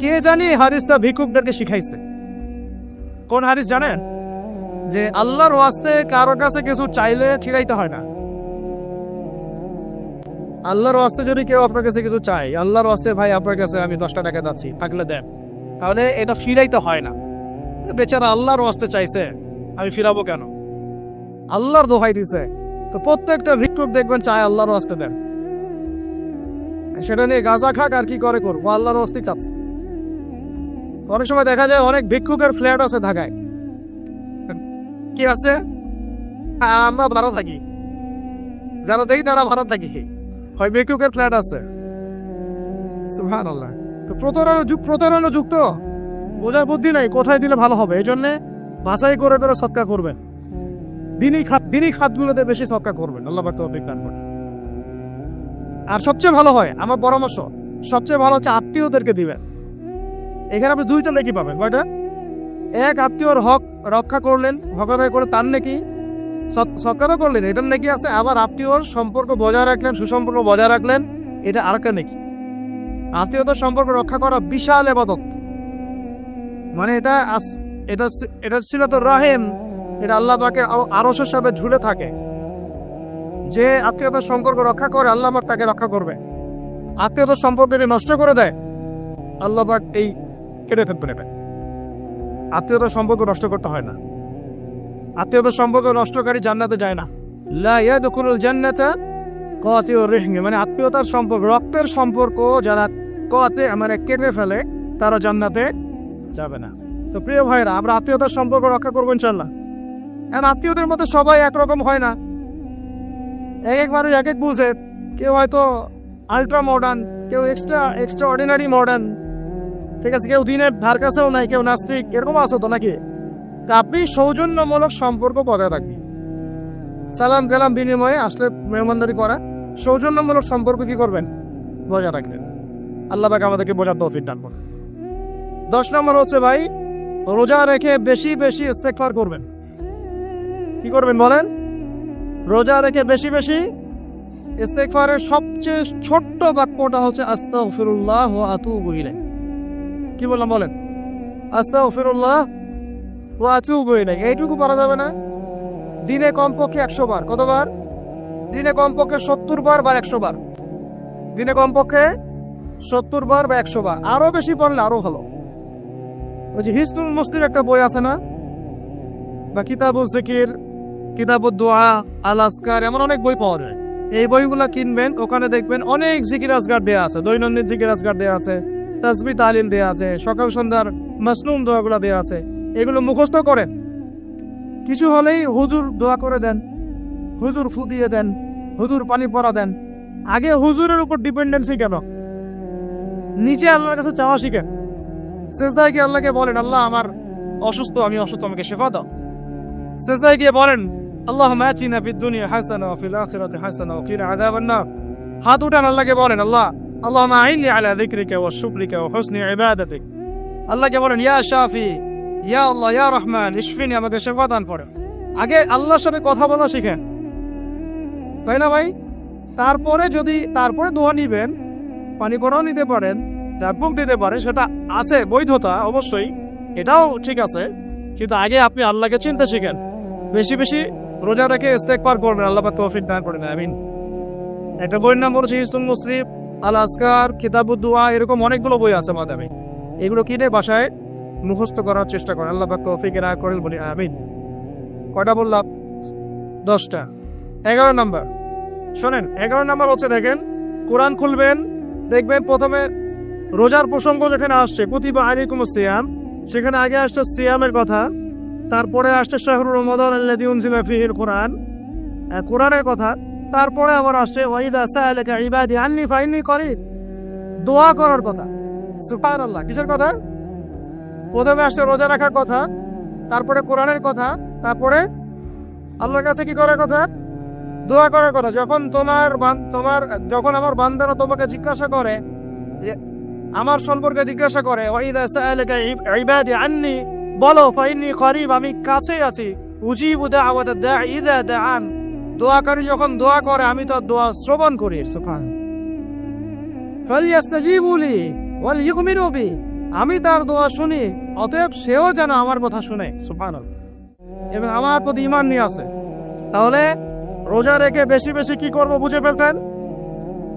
কে জানি হাদিসটা ভিক্ষুকদেরকে শিখাইছে। কোন হাদিস জানেন? যে আল্লাহর ওয়াস্তে কারোর কাছে কিছু চাইলে ফিরাইতে হয় না। আল্লাহর ওয়াস্তে যদি কেউ আপনার কাছে কিছু চাই, আল্লাহর ওয়াস্তে ভাই আপনার কাছে আমি 10টা টাকা যাচ্ছি, থাকলে দেন, তাহলে এটা ফিরাইতে হয় না। বেচারা আল্লাহর ওয়াস্তে চাইছে, আমি ফিরাবো কেন? আল্লাহর দোহাই দিছে, তো প্রত্যেকটা ভিক্ষুক দেখবেন চায় আল্লাহর ওয়াস্তে দেন। সেটা নিয়ে গাঁজা খাক আর কি করে করবো, আল্লাহর ওয়াস্তে চাচ্ছে। অনেক সময় দেখা যায় অনেক ভিক্ষুকের ফ্ল্যাট আছে ঢাকায়, কি আছে, আমরা ভাড়া থাকি, যারা দেখি তারা ভাড়া থাকি, হয় ভিক্ষুকের ফ্ল্যাট আছে। সুবহানাল্লাহ। তো প্রতারণা যুক্ত, বোঝার বুদ্ধি নাই কোথায় দিলে ভালো হবে। এই জন্য বাছাই করে করে সদকা করবেন, দিনই খাতগুলোতে বেশি সদকা করবেন। আল্লাহ পাক তৌফিক দান করেন। আর সবচেয়ে ভালো হয়, আমার পরামর্শ, সবচেয়ে ভালো হচ্ছে আত্মীয়দেরকে দিবেন। এখানে আপনি 2টা নেকি পাবেন। কয়টা? এক, আত্মীয়র হক রক্ষা করলেন, হক আদায় করে তার নেকি, সৎকারও করলেন, এটার নেকি আছে। আবার আত্মীয়র সম্পর্ক বজায় রাখলেন, সুসম্পর্ক বজায় রাখলেন, এটা আরেকটা নেকি। আত্মীয়তার সম্পর্ক রক্ষা করা বিশাল ইবাদত। মানে এটা ছিল তো রাহিম, এটা আল্লাহ পাকের আরশের সাথে ঝুলে থাকে। যে আত্মীয়তার সম্পর্ক রক্ষা করে, আল্লাহ পাক তাকে রক্ষা করবে। আত্মীয়তার সম্পর্ক যদি নষ্ট করে দেয়, আল্লাহ পাক এই কেটে ফেলবেন। এটা আত্মীয়তার সম্পর্ক নষ্ট করতে হয় না। আত্মীয়তার সম্পর্ক নষ্টকারী জান্নাতে যায় না। লা ইয়াদখুলুল জান্নাতা কাতিউর রিহমি, মানে আত্মীয়তার সম্পর্ক, রক্তের সম্পর্ক যারা মানে কেটে ফেলে, তারা জান্নাতে যাবে না। তো প্রিয় ভাইরা, আমরা আত্মীয়তার সম্পর্ক রক্ষা করবো ইনশাআল্লাহ। এখন আত্মীয়দের মধ্যে সবাই একরকম হয় না, এক এক মানুষ এক এক বুঝে। কেউ হয়তো আলট্রা মডার্ন, কেউ এক্সট্রা অর্ডিনারি মডার্ন, ঠিক আছে, কেউ দিনের ধার কাছেও নাই, কেউ নাস্তিক, এরকম আছে তো নাকি? তা আপনি সৌজন্যমূলক সম্পর্ক বজায় রাখবেন। সালাম কালাম বিনিময়ে আসলে মেহমানদারি করা, সৌজন্যমূলক সম্পর্ক কি করবেন? বজায় রাখবেন। আল্লাহ পাক আমাদেরকে বোঝার তৌফিক দান করুন। 10 নম্বর হচ্ছে ভাই, রোজা রেখে বেশি বেশি ইস্তেগফার করবেন। কি করবেন বলেন? রোজা রেখে বেশি বেশি ইস্তেগফারের সবচেয়ে ছোট্ট বাক্যটা হচ্ছে আস্তাগফিরুল্লাহ ওয়া আতুবু ইলাইহি। কি বললাম বলেন? আস্তাগফিরুল্লাহ ওয়া আতুবু ইলাইহি। এইটুকু পারা যাবে না? দিনে কমপক্ষে 100 বার। কতবার? দিনে কমপক্ষে 70 বার বা 100 বার। দিনে কমপক্ষে 70 বার বা 100 বার। আরো বেশি পড়লে আরো ভালো। ওই যে হিসনুল মুসলিম একটা বই আছে না, বা কিতাবুল জিকির, কিতাবুদ দোয়া, আল আসকার, এমন অনেক বই পাওয়া যায়। এই বইগুলো কিনবেন, ওখানে দেখবেন অনেক জিকির আজগার দেয়া আছে, দৈনন্দিন জিকির আজগার দেয়া আছে, তাসবিহ তালিল দেয়া আছে, সকাল সন্ধ্যার মাসনুন দোয়াগুলো দেয়া আছে। এগুলো মুখস্থ করেন। কিছু হলেই হুজুর দোয়া করে দেন, হুজুর ফু দিয়ে দেন, হুজুর পানি পরা দেন। আগে হুজুরের উপর ডিপেন্ডেন্সি কেন? নিচে আল্লাহর কাছে চাওয়া শিখেন। সেজদায় গিয়ে আল্লাহকে বলেন, আল্লাহ আমার অসুস্থ, আমি অসুস্থ, আমাকে শেফা দাও। সেজদায় গিয়ে বলেন, আল্লাহুম্মা আতিনা ফিদ দুনিয়া হাসানা ওয়া ফিল আখিরাতি হাসানা ওয়া কিনা আযাবান নার। হাত উঠান, আল্লাহকে বলেন, আল্লাহুম্মা আইননি আলা যিকরিকা ওয়া শুকরিকা ওয়া হুসনি ইবাদাতিক। আল্লাহকে বলেন, ইয়া শাফি, ইয়া আল্লাহ, ইয়া রহমান, ইশফিনি, আমাকে শেফা দান করেন। আগে আল্লাহর সাথে কথা বলা শিখেন, তাই না ভাই? তারপরে দোয়া নিবেন, পানি করাও নিতে পারেন, ডাবুক দিতে পারে, সেটা আছে বৈধতা অবশ্যই, এটাও ঠিক আছে। কিন্তু আগে আপনি আল্লাহকে চিনতে শিখেন। বেশি বেশি রোজা রেখে ইস্তেগফার করবেন, আল্লাহ পাক তৌফিক দান করেন, আমিন। একটা বইয়ের নাম হচ্ছে হিসনুল মুসলিম, আল আসকার, কিতাবুদ দোয়া, এরকম অনেকগুলো বই আছে মাদামে। এগুলো কিনে বাসায় মুখস্থ করার চেষ্টা করেন, আল্লাহ পাক তৌফিক দান করেন, বলি আমিন। কয়টা বললাম? 10টা। 11 নাম্বার শোনেন, 11 নাম্বার হচ্ছে, দেখেন, কোরআন খুলবেন, দেখবেন প্রথমে রোজার প্রসঙ্গ যেখানে আসছে, কুতিবা আলাইকুমুস সিয়াম, সেখানে আগে আসছে সিয়ামের কথা, তারপরে আসছে শাহরুর রমাদান আল্লাযী উনজিলা ফীহিল কুরআন, কোরআনের কথা, তারপরে আবার আসছে ওয়াইদা সাআলাকা ইবাদি আন্নী ফাইন্নী করিব, দোয়া করার কথা। সুবহানাল্লাহ। কিসের কথা? প্রথমে আসছে রোজা রাখার কথা, তারপরে কোরআনের কথা, তারপরে আল্লাহর কাছে কি করার কথা? দোয়া করার কথা। যখন আমার বান্দারা তোমাকে জিজ্ঞাসা করে, আমার সম্পর্কে জিজ্ঞাসা করে, ওয়াইদা সাআলাকা ইবাদি আন্নী, বলো ফাইন্নী করিব, আমি কাছেই আছি, উজিবু দাওয়াতাদ দাঈ ইযা দাআন, দোয়াকারী যখন দোয়া করে আমি তো দোয়া শ্রবণ করি। সুবহানাল্লাহ। ফালইস্তাজিবু লি ওয়াল ইউমিনু বি, আমি তার দোয়া শুনি, অতএব সেও যেন আমার কথা শুনে। সুবহানাল্লাহ। এবং আমার প্রতি ঈমান নিয়ে আসে। তাহলে রোজা রেখে বেশি বেশি কি করব বুঝে ফেলতেন?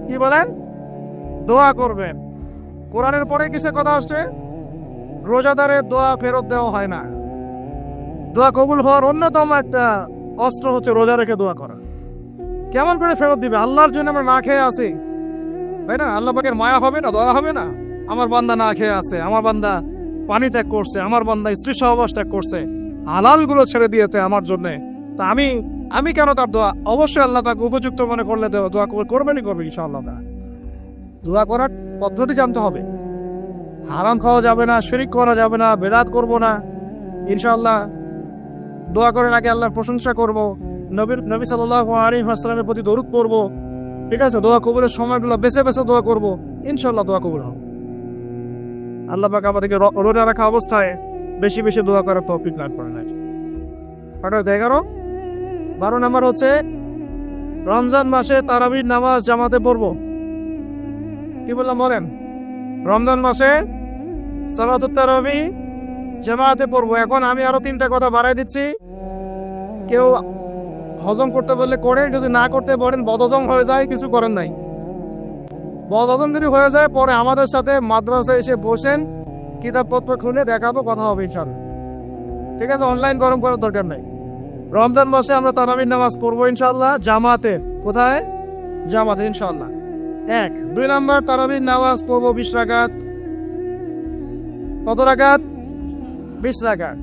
কি বলেন? দোয়া করবেন। কোরআনের পরে কিসের কথা আসছে? রোজাদারের দোয়া ফেরত দেওয়া হয় না। দোয়া কবুল হওয়ার অন্যতম একটা অস্ত্র হচ্ছে রোজা রেখে দোয়া করা। কেমন করে ফেরত দিবে? আল্লাহর জন্য আমরা না খেয়ে আসি, তাই না? আল্লাহ পাকের মায়া হবে না, দয়া হবে না? আমার বান্দা না খেয়ে আছে, আমার বান্দা পানি ত্যাগ করছে, আমার বান্দা স্ত্রী সহবাস ত্যাগ করছে, হালালগুলো ছেড়ে দিয়েছে আমার জন্য, তা আমি কেন তার দোয়া? অবশ্যই আল্লাহ তাকে উপযুক্ত মনে করলে দোয়া করবেনই করবে ইনশাআল্লাহ। দোয়া করার পদ্ধতি জানতে হবে। হারাম খাওয়া যাবে না, শিরক করা যাবে না, বেদাত করব না, ইনশাআল্লাহ। দোয়া করার আগে আল্লাহর প্রশংসা করব, নবী সাল্লাল্লাহু আলাইহি ওয়াসাল্লামের প্রতি দরুদ পড়ব, ঠিক আছে? দোয়া কবুলের সময়গুলো বেছে বেছে দোয়া করব, ইনশাআল্লাহ দোয়া কবুল হবে। আল্লাহ পাক আমাদেরকে রোজা রাখা অবস্থায় বেশি বেশি দোয়া করার তৌফিক দান করেন। 11 12 নাম্বার হচ্ছে, রমজান মাসে তারাবির নামাজ জামাতে পড়ব। কি বললাম বলেন? রমজান মাসে সালাতুত তারাবি জামাতে পড়বো। এখন আমি আরো 3টা কথা বাড়াই দিচ্ছি। কেউ হজম করতে বললে করেন, যদি না করতে বলেন বদহজম হয়ে যায়, কিছু করেন নাই। বদহজম যদি হয়ে যায়, পরে আমাদের সাথে মাদ্রাসায় এসে বসেন, কিতাবপত্র খুলে দেখাবো, কথা হবে ইনশাআল্লাহ, ঠিক আছে? অনলাইন গরম করার দরকার নাই। রমজান মাসে আমরা তারাবির নামাজ পড়বো ইনশাআল্লাহ জামাতে। কোথায়? জামাতে ইনশাআল্লাহ। 1 2 নাম্বার, তারাবির নামাজ পড়বো 20 রাকাত। কত রাকাত? 20 রাকাত।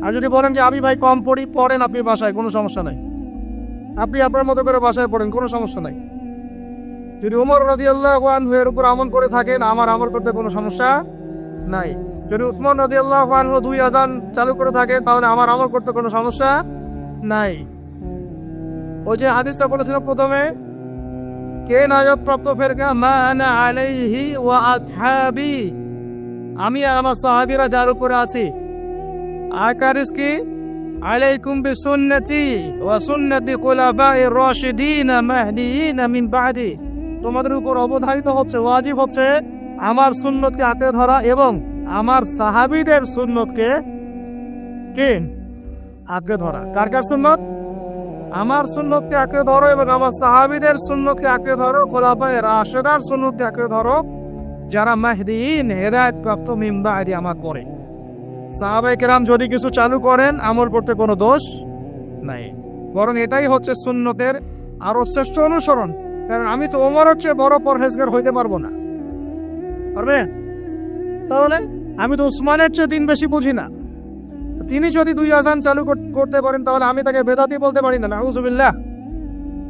আর যদি বলেন যে আমি ভাই কম পড়ি, পড়েন আপনি বাসায়, কোনো সমস্যা নাই। আপনি আপনার মতো করে বাসায় পড়েন, কোনো সমস্যা নাই। যদি ওমর রাদিয়াল্লাহু আনহু এর উপর আমল করে থাকেন, আমার আমল করতে কোনো সমস্যা নাই। যদি উসমান রাদিয়াল্লাহু আনহু 2 আযান চালু করে থাকে, তাহলে আমার আমল করতে কোনো সমস্যা নাই। ওই যে হাদিসটা বলেছিলাম প্রথমে, কে নাজাত প্রাপ্ত ফেরকা? মা আনা আলাইহি ওয়া আসহাবি, আমি আর আমার সাহাবীরা যার উপরে আছি। আর কারিস কি? আলাইকুম বিসুন্নতি ওয়া সুন্নতি খুলাফায়ে রাশিদিন মাহদিয়িন মিন বাদি, তোমাদের উপর অবধারিত হচ্ছে, ওয়াজিব হচ্ছে আমার সুন্নতকে আঁকড়ে ধরা এবং আমার সাহাবীদের সুন্নতকে কি আঁকড়ে ধরা। কার কার সুন্নত? আমার সুন্নতকে আঁকড়ে ধরো এবং আমার সাহাবীদের সুন্নতকে আঁকড়ে ধরো, খোলাফায়ে রাশিদার সুন্নতকে আঁকড়ে ধরো, যারা মাহদিয়িন হেদায়েত প্রাপ্ত মিন বাদি আমার পরে। সাহাবায়ে কেরাম যদি কিছু চালু করেন আমল করতে কোনো দোষ নাই, বরং এটাই হচ্ছে সুন্নতের আরো শ্রেষ্ঠ অনুসরণ। কারণ আমি তো ওমরের চেয়ে বড় পরহেজগার হইতে পারবো না, পারবে? তাহলে আমি তো উসমানের চেয়ে দিন বেশি বুঝি না। তিনি যদি 2 আযান চালু করতে পারেন তাহলে আমি তাকে বেদাতি বলতে পারি না, নাউযুবিল্লাহ।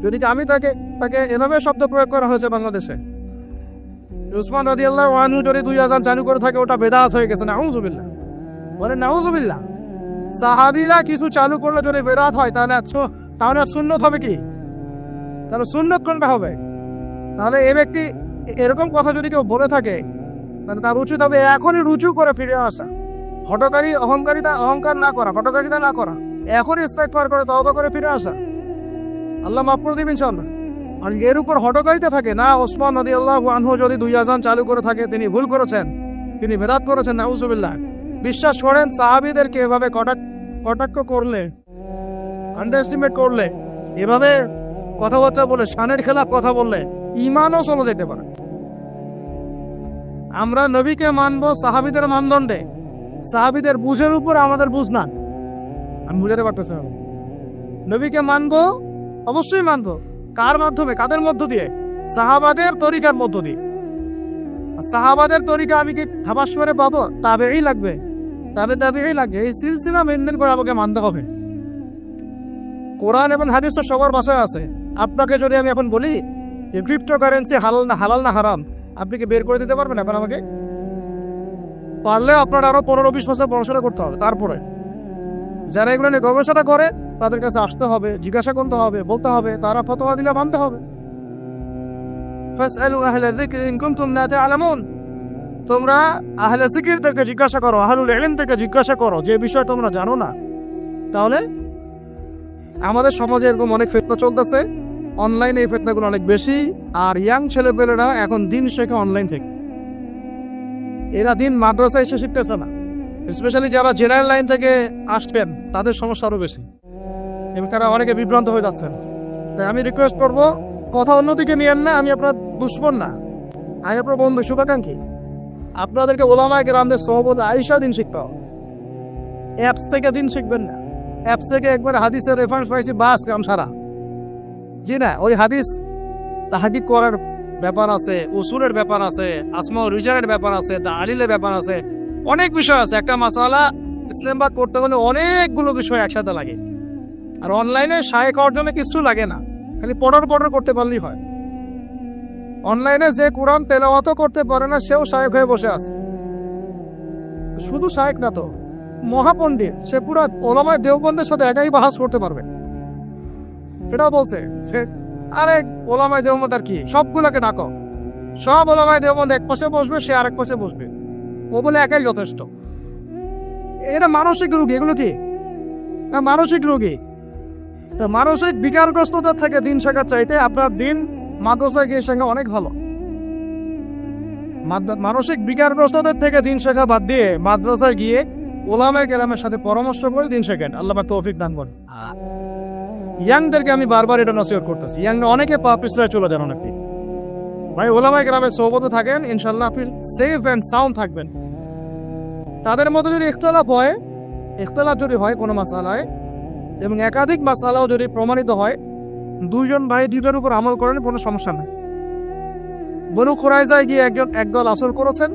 যদি আমি তাকে এভাবে শব্দ প্রয়োগ করা হয়েছে বাংলাদেশে, উসমান রাদিয়াল্লাহু আনহু যদি 2 আযান চালু করে থাকে ওটা বেদাত হয়ে গেছে, নাউযুবিল্লাহ। বলে নাউযুবিল্লাহ। সাহাবীরা কিছু চালু করলে যদি বেদাত হয় তাহলে সুন্নত হবে কি? তাহলে সুন্নত কোনটা হবে? তাহলে এই ব্যক্তি এরকম কথা যদি কেউ বলে থাকে তাহলে তার উচিত হবে এখনই রুজু করে ফিরে আসা, অহংকার না করা, হটকারিতা না করা, এখনই ইস্তেগফার করে তওবা করে ফিরে আসা। আল্লাহ মাফ করে দিবেন ইনশাআল্লাহ। আর এর উপর হটকারিতা থাকে না, ওসমান রাদিয়াল্লাহু আনহু যদি 2 আযান চালু করে থাকে তিনি ভুল করেছেন, তিনি বেদাত করেছেন, নাউযুবিল্লাহ। বিশ্বাস করেন সাহাবীদেরকে এভাবে কটাক্ষ করলে, আন্ডারএস্টিমেট করলে, এভাবে কথাবার্তা বলে, শানের খেলাফ কথা বললে ঈমানও চলে যেতে পারে। আমরা নবীকে মানবো সাহাবীদের মানদণ্ডে, সাহাবীদের বুঝের উপর আমাদের বুঝ না। আমি বুঝাতে পারতেছি না। নবীকে মানবো, অবশ্যই মানবো। কার মাধ্যমে? কাদের মধ্য দিয়ে? সাহাবাদের তরিকার মধ্য দিয়ে। সাহাবাদের তরিকা আমি কি ধাবাস করে পাবো? তাবেই লাগবে, তাবেই লাগবে। এই সিলসিলা মেনটেন করে আমাকে মানতে হবে। কোরআন এবং হাদিস তো সবার ভাষায় আছে। আপনাকে যদি আমি এখন বলি যে ক্রিপ্টোকারেন্সি হালাল না হারাম, আপনি কি বের করে দিতে পারবেন এখন আমাকে? পারলে আপনার আরো 15-20 বছর পড়াশোনা করতে হবে। তারপরে যারা এগুলো নিয়ে গবেষণা করে তাদের কাছে আসতে হবে, জিজ্ঞাসা করতে হবে, বলতে হবে, তারা ফতোয়া দিলে মানতে হবে। ফাসআলু আহলা যিকরি ইন কুনতুম লা তা'লামুন, তোমরা আহলে জিকিরদেরকে জিজ্ঞাসা করো, আহলুল ইলমদেরকে জিজ্ঞাসা করো যে বিষয় তোমরা জানো না। তাহলে আমাদের সমাজে এরকম অনেক ফিতনা চলতেছে, অনলাইনে এই ফিতনাগুলো অনেক বেশি। আর ইয়াং ছেলেপেলেরা এখন দিন শেখে অনলাইন থেকে, এরা দিন মাদ্রাসায় এসে শিখতেছে না। স্পেশালি যারা জেনারেল লাইন থেকে আসবেন তাদের সমস্যা আরও বেশি এবং তারা অনেকে বিভ্রান্ত হয়ে যাচ্ছেন। তাই আমি রিকোয়েস্ট করবো, কথা অন্যদিকে নিয়েন না, আমি আপনার দুশ্মন না, আমি আপনার বন্ধু, শুভাকাঙ্ক্ষী। আপনাদেরকে ওলামায়ে কেরামদের সোহবতে আয়েশা দিন শিখতে হবে। অ্যাপস থেকে দিন শিখবেন না। অ্যাপস থেকে একবার হাদিসের রেফারেন্স পাইছি, বাস কাম সারা। জি না, ওই হাদিস তাহকিক করার ব্যাপার আছে, উসুলের ব্যাপার আছে, আসমা ও রিজালের ব্যাপার আছে, তাহলিলের ব্যাপার আছে, অনেক বিষয় আছে। একটা মাসালা ইসলামবাদ করতে গেলে অনেকগুলো বিষয় একসাথে লাগে। আর অনলাইনে শায়েখ হওয়ার জন্য কিছু লাগে না, খালি পড়ার করতে পারলেই হয়। অনলাইনে যে কোরআন তেলাওয়াতও করতে পারে না সেও শায়েখ হয়ে বসে আছে। শুধু শায়েখ না তো, মহাপণ্ডিত, সে পুরো ওলামায়ে দেওবন্দের সাথে একাই বাহাস করতে পারবে। সেটাও বলছে সে, আরে ওলামায়ে দেওবন্দ আর কি, সবগুলোকে ডাকো, সব ওলামায়ে দেওবন্দ এক পাশে বসবে, সে আরেক পাশে বসবে, ও বলে একাই যথেষ্ট। এটা মানসিক রোগী। এগুলো কি মানসিক রোগী? মানসিক বিকারগ্রস্ততার থেকে দিন শেখার চাইতে আপনার দিন মাদ্রাসায় গিয়ে শেখা অনেক ভালো। মানসিক বিকারগ্রস্ততার থেকে দিন শেখা বাদ দিয়ে মাদ্রাসায় গিয়ে ওলামায়ে কেরামের সাথে পরামর্শ করে দিন শেখেন। আল্লাহ পাক তৌফিক দান করেন। ইয়াংদেরকে আমি বারবার এটা নসিহত করতেছি, অনেকে পা পিছলে চলে যান অনেকে। ভাই ওলামায়ে কেরামের সোহবতে থাকেন, ইনশাল্লাহ আপনি সেফ অ্যান্ড সাউন্ড থাকবেন। তাদের মধ্যে যদি ইখতিলাফ যদি হয় কোনো মাসালায় এবং একাধিক মাসালাও যদি প্রমাণিত হয়, দুইজন ভাই দুইটার উপর আমল করেন, কোনো সমস্যা নেই। বনু কুরাইজায় গিয়ে একদল আসল করেছেন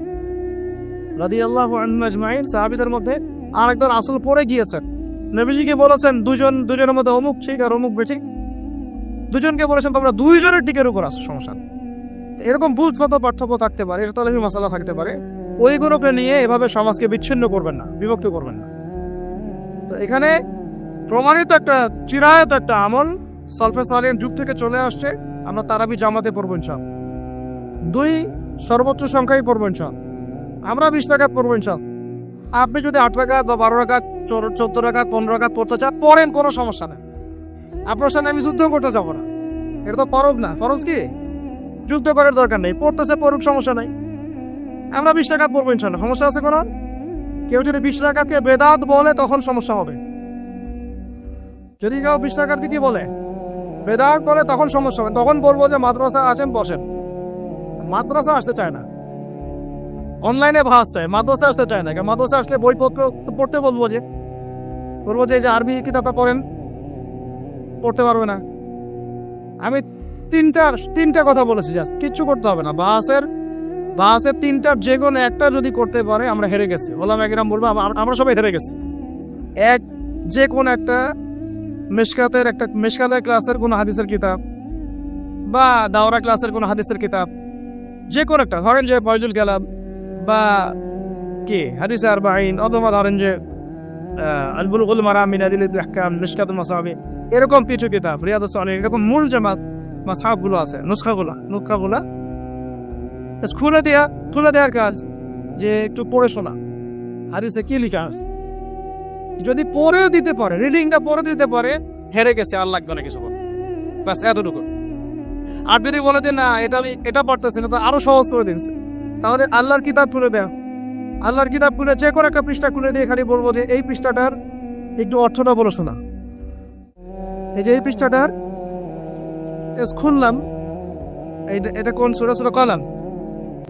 রাদিয়াল্লাহু আনহুম আজমাইন, সাহাবীদের মধ্যে আরেকদল আসল পড়ে গিয়েছেন। নবীজিকে বলেছেন দুজনের মধ্যে অমুক ঠিক আর অমুক বেঠিক। দুজনকে বলেছেন তোমরা দুইজনের দিকের উপর আসো, সমস্যা। এরকম বুঝগত পার্থক্য থাকতে পারে, ইখতিলাফি মাসালা থাকতে পারে। ওইগুলোকে নিয়ে এভাবে সমাজকে বিচ্ছিন্ন করবেন না, বিভক্ত করবেন না। তো এখানে প্রমাণিত একটা চিরায়ত একটা আমল সলফে সালিহিন যুগ থেকে চলে আসছে। আমরা তারাবি জামাতে পড়ব ইনশাআল্লাহ, 2 সর্বোচ্চ সংখ্যায় পড়ব ইনশাআল্লাহ। আমরা 20 টাকা পড়ব ইনশাআল্লাহ। আপনি যদি 8 রাকাত বা 12 রাকাত 14 রাকাত 15 রাকাত পড়তে চান পড়েন, কোনো সমস্যা নেই। আপনার সাথে আমি যুদ্ধ করতে যাবো না, এটা তো ফরজ না। ফরজ কি? যুদ্ধ করার দরকার নেই, পড়তেছে পড়ুক, সমস্যা নাই। আমরা 20 রাকাত পড়বো ইনশাল্লাহ, সমস্যা আছে কোনো? কেউ যদি 20 রাকাতকে বেদাত বলে তখন সমস্যা হবে। যদি কেউ 20 রাকাতকে কি বলে, বেদাত বলে, তখন সমস্যা হবে। তখন বলবো যে মাদ্রাসা আসেন, বসেন। মাদ্রাসা আসতে চায় না, অনলাইনে ভাস চায়, মাদ্রাসা আসতে চায় না। মাদ্রাসা আসলে বইপত্র তো পড়তে বলবো যে যে আরবি কিতাবটা পড়েন, পড়তে পারবে না। আমি তিনটা কথা বলেছি, জাস্ট কিচ্ছু করতে হবে না। বাসের 3টার যে কোনো একটা যদি করতে পারে আমরা হেরে গেছি। ওলামা একরাম বলবো আমরা সবাই হেরে গেছি। যে কোনো একটা মেশকাতের ক্লাসের কোনো হাদিসের কিতাব বা দাওরা ক্লাসের কোনো হাদিসের কিতাব, যে কোনো একটা, ধরেন যে ফয়জুল কালাম বা কি হাদিস আরবাঈন, অথবা ধরেন যে আল বুলুগুল মারাম মিন আদিল্লাতিল আহকাম, মিশকাতুল মাসাবিহ, এরকম কিছু কিতাব, রিয়াদুস সালিহিন, এরকম মূল যে মাসহাবগুলো আছে, নুসখাগুলো খুলে দেওয়ার কাজ, যে একটু পড়ে শোনা হাদিসে কি লেখা আছে। যদি পড়ে দিতে পারে, রিডিংটা পড়ে দিতে পারে, হেরে গেছে, আর লাগবে না কিছু, ব্যাস এতটুকু। আর যদি বলে যে না এটা পড়তেছি না, তো আরো সহজ করে দিন, তাহলে আল্লাহর কিতাব খুলে দেয়, আল্লাহর কিতাব খুলে যে কোনো একটা পৃষ্ঠা খুলে দিয়ে খালি বলবো যে এই পৃষ্ঠাটার একটু অর্থটা বলো শোনা। এই যে এই পৃষ্ঠাটার খুললাম, এটা কোন সূরা? সূরা কলম।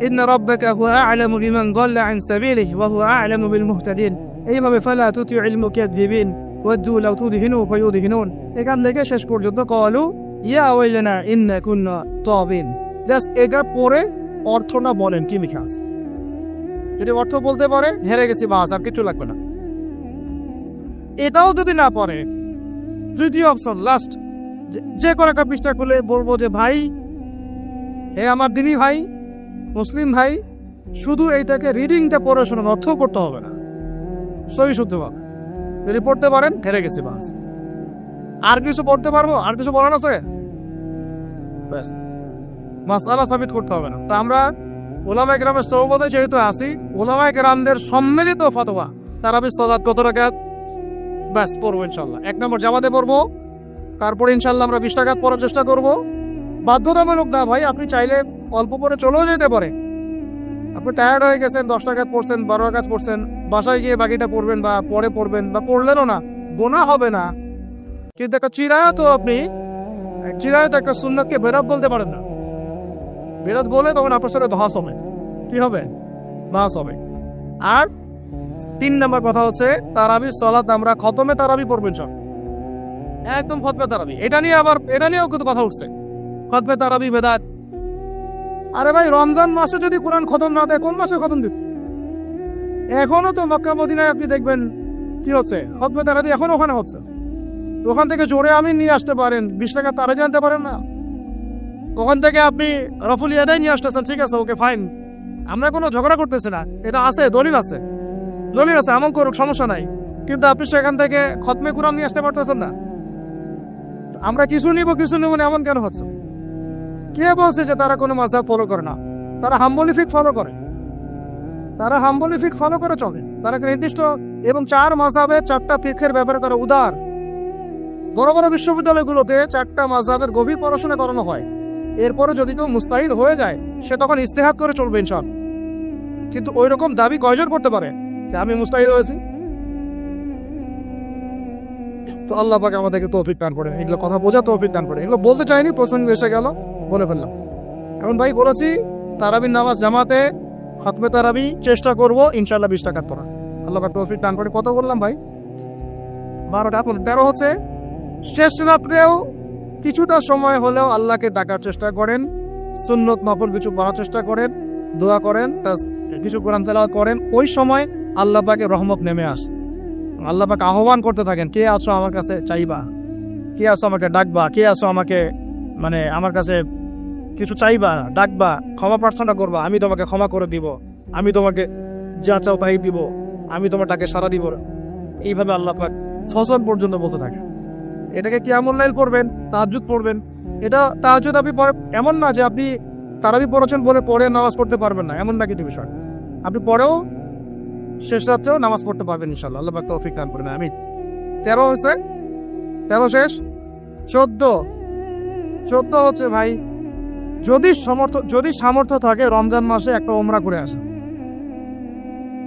ইন্না রাব্বাকা হুয়া আ'লামু বিমান দাল্লা আন সাবিলিহি ওয়া হুয়া আ'লামু বিল মুহতাদিন। এইভাবে ফালা তুতিউল মুকাযযিবিন ওয়াদু লাউ তুদহিনু ফায়ুদহিনুন, এখান থেকে শেষ পর্যন্ত ক্বালু ইয়া ওয়াইলানা ইন্না কুন্না তাবিন। জাস্ট এটা পড়ে অর্থটা বলেন কি লেখা আছে। যদি অর্থ বলতে পারে, হেরে গেছি, বাস, আর কিছু লাগবে না। এটাও যদি না পারে, তৃতীয় অপশন, লাস্ট, যে কোনো একটা পৃষ্ঠা খুলে বলবো যে ভাই, হে আমার দিনী ভাই, মুসলিম ভাই, শুধু এইটাকে রিডিংটা পড়ে শোনান, অর্থ করতে হবে না, সহি শুদ্ধ ভাবে। যদি পড়তে পারেন, হেরে গেছি, বাস। আর কিছু পড়তে পারবো, আর কিছু বলার আছে, ব্যাস, মাসআলা সাবিত করতে হবে না। তো আমরা ওলামায়ে কেরামের সহবতে যেহেতু আছি, ওলামায়ে কেরামদের সম্মিলিত ফতোয়া, তারাবির সালাত কত রাকাত, ব্যাস পড়বো ইনশাল্লাহ। 1 নম্বর জামাতে পড়বো, তারপরে ইনশাল্লাহ আমরা 20 রাকাত পড়ার চেষ্টা করবো। বাধ্যতামূলক না ভাই, আপনি চাইলে অল্প পরে চলেও যেতে পারে। আপনি টায়ার্ড হয়ে গেছেন, 10 রাকাত পড়ছেন, 12 রাকাত পড়ছেন, বাসায় গিয়ে বাকিটা পড়বেন বা পরে পড়বেন, বা পড়লেনও না, গোনা হবে না। কিন্তু একটা চিরায়ত, আপনি চিরায়ত একটা সুন্নাতকে বেরাত বলতে পারেন না। বেরাত বলে তখন আপনার সাথে ভাস হবে, কি হবে? ভাস হবে। আর 3 নম্বর কথা হচ্ছে, তারাবির সালাত আমরা খতমে তারাবি পড়বেন সব, একদম খতমে তারাবি। এটা নিয়েও কিন্তু কথা উঠছে, খতমে তারাবি বেদাত। আরে ভাই, রমজান মাসে যদি কোরআন খতম না দেয়, কোন মাসে খতম দিবে? এখনো তো মক্কা মদিনায় আপনি দেখবেন কি হচ্ছে, খতমে তারাবি এখনো ওখানে হচ্ছে। তো ওখান থেকে জোরে আমি নিয়ে আসতে পারেন, 20 টাকা তারা জানতে পারেন না। ওখান থেকে আপনি রফুল ইয়াদাই নিয়ে আসতেছেন, ঠিক আছে, ওকে ফাইন, আমরা কোনো ঝগড়া করতেছি না, এটা আছে, দলিল আছে, আমল করুক, সমস্যা নাই। কিন্তু আপনি সেখান থেকে খতমে কুরআন নিয়ে আসতে পারতেছেন না। আমরা কিছু নিব না, এমন কেন হচ্ছে? কে বলছে যে তারা কোনো মাযহাব ফলো করে না? তারা হাম্বলি ফিক ফলো করে, চলে। তারা নির্দিষ্ট এবং 4 মাযহাবের 4টা ফিকহের ব্যাপারে তারা উদার। বড় বড় বিশ্ববিদ্যালয়গুলোতে 4টা মাযহাবের গভীর পড়াশোনা করানো হয়। এরপরে যদি কেউ মুস্তাহিদ হয়ে যায়, সে তখন ইজতিহাদ করে চলবে ইনশাআল্লাহ। কিন্তু ওই রকম দাবি কয়জন করতে পারে যে আমি মুস্তাহিদ হয়েছি? তো আল্লাহ পাক আমাদেরকে তৌফিক দান করে, এগুলো কথা বোঝা তৌফিক দান করে। এগুলো বলতে চাইনি, প্রসঙ্গ এসে গেল, বলে ফেললাম। এখন ভাই বলেছি, তারাবির নামাজ জামাতে খতমে তারাবি চেষ্টা করবো ইনশাআল্লাহ 20 রাকাত পড়া। আল্লাহ পাক তৌফিক দান করে। কত বললাম ভাই? 12টা। 13 হচ্ছে, শেষ রাত্রেও কিছুটা সময় হলেও আল্লাহকে ডাকার চেষ্টা করেন, সুন্নত নফল কিছু পড়ার চেষ্টা করেন, দোয়া করেন, কিছু কোরআন তেলাওয়াত করেন। ওই সময় আল্লাহ পাকের রহমত নেমে আসে। আল্লাহ পাক আহ্বান করতে থাকেন, কে আছো আমার কাছে চাইবা, কে আছো আমাকে ডাকবা, কে আছো আমাকে আমার কাছে কিছু চাইবা, ডাকবা, ক্ষমা প্রার্থনা করবা, আমি তোমাকে ক্ষমা করে দিব, আমি তোমাকে যা চাও তাই দিব, আমি তোমার ডাকে সাড়া দিব। এইভাবে আল্লাহ পাক ফজর পর্যন্ত বলতে থাকে। এটাকে কিয়ামুল লাইল করবেন, তাহাজ্জুদ পড়বেন। এটা তাহাজ্জুদ আপনি এমন না যে আপনি তারাবি পড়েছেন বলে পরে নামাজ পড়তে পারবেন না, এমন না কিছু বিষয়। আপনি পরেও শেষ রাত্রেও নামাজ পড়তে পারবেন ইনশাল্লাহ। আল্লাহ পাক তৌফিক দান করেন, আমিন। 13 হচ্ছে, 13 শেষ। 14 হচ্ছে ভাই, যদি সামর্থ্য থাকে রমজান মাসে একটা ওমরা করে আসা।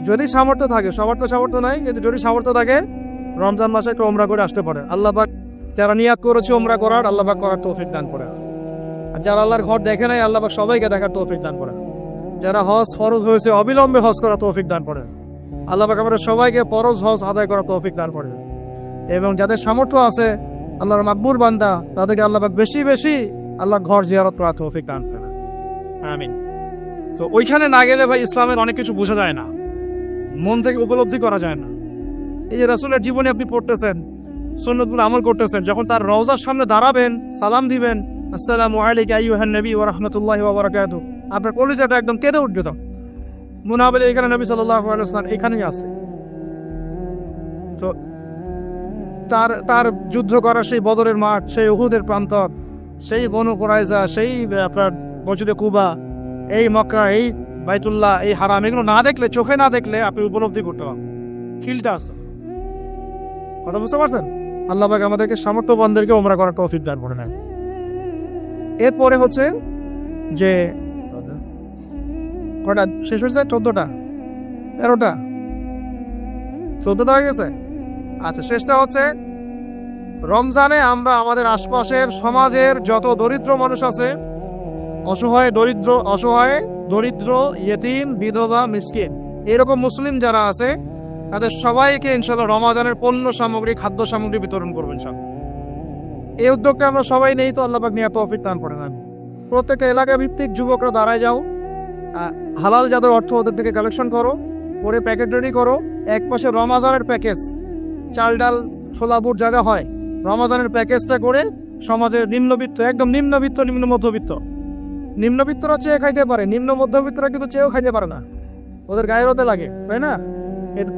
যদি সামর্থ্য থাকে, সবার তো সামর্থ্য নাই, কিন্তু যদি সামর্থ্য থাকে রমজান মাসে একটা ওমরা করে আসতে পারে। আল্লাহ পাক যারা নিয়াত করেছে ওমরা করার, আল্লাহ পাক করার তৌফিক দান করে। আর যারা আল্লাহর ঘর দেখে নাই, আল্লাহ পাক সবাইকে দেখার তৌফিক দান করে। যারা হজ ফরজ হয়েছে অবিলম্বে হজ করার তৌফিক দান করে। আল্লাহ পাক আমাদের সবাইকে ফরজ হজ আদায় করার তৌফিক দান করে। এবং যাদের সামর্থ্য আছে আল্লাহর মাকবুল বান্দা, তাদেরকে আল্লাহ পাক বেশি বেশি আল্লাহর ঘর জিয়ারত করার তৌফিক দান করে, আমিন। তো ওইখানে না গেলে ভাই ইসলামের অনেক কিছু বোঝা যায় না, মন থেকে উপলব্ধি করা যায় না। এই যে রাসূলের জীবনে আপনি পড়তেছেন, সুন্নতগুলো আমল করতেছেন, যখন তার রওজার সামনে দাঁড়াবেন, সালাম দিবেন, আসসালামু আলাইকা আইয়ুহান নবী ওয়া রাহমাতুল্লাহি ওয়া বারাকাতুহু, আপনার কলিজাটা একদম কেঁদে উঠবে। তো মনে হবে এখানে নবী সাল্লাল্লাহু আলাইহি ওয়াসাল্লাম এখানেই আছে। তো তার যুদ্ধ করা সেই বদরের মাঠ, সেই উহুদের প্রান্তর, সেই বনু কুরাইজা, সেই আপনার মসজিদে কুবা, এই মক্কা, এই বাইতুল্লাহ, এই হারাম, এগুলো না দেখলে, চোখে না দেখলে আপনি উপলব্ধি করতে পারবেন, ফিলটা আসতো। কথা বুঝতে পারছেন? আল্লাহ পাক আমাদেরকে সামর্থ্যবানদেরকে ওমরা করার তৌফিক দান করে নেন। এরপরে হচ্ছে যে কটা শেষ হয়েছে? 14টা, 13টা, 14টা হয়ে গেছে। আচ্ছা, শেষটা হচ্ছে রমজানে আমরা আমাদের আশপাশের সমাজের যত দরিদ্র মানুষ আছে, অসহায় দরিদ্র ইয়েতিম, বিধবা, মিসকিন, এরকম মুসলিম যারা আছে, তাদের সবাইকে ইনশাআল্লাহ রমজানের পণ্য সামগ্রী, খাদ্য সামগ্রী বিতরণ করবেন সব। এই উদ্যোগটা আমরা সবাই নেই, তো আল্লাহ পাক নিয়ে তৌফিক দান করেন। প্রত্যেকটা এলাকা ভিত্তিক যুবকরা দাঁড়ায় যাও, হালাল যাদের অর্থ ওদের থেকে কালেকশন করো, করে প্যাকেট রেডি করো। এক পাশে রমজানের প্যাকেজ, চাল ডাল ছোলা বুট জায়গা হয়, রমজানের প্যাকেজটা করে সমাজের নিম্নবিত্ত, একদম নিম্নবিত্ত, নিম্ন মধ্যবিত্ত, নিম্নবিত্তরা চেয়ে খাইতে পারে, নিম্ন মধ্যবিত্তরা কিন্তু চেয়েও খাইতে পারে না, ওদের গায়ের হতে লাগে, তাই না?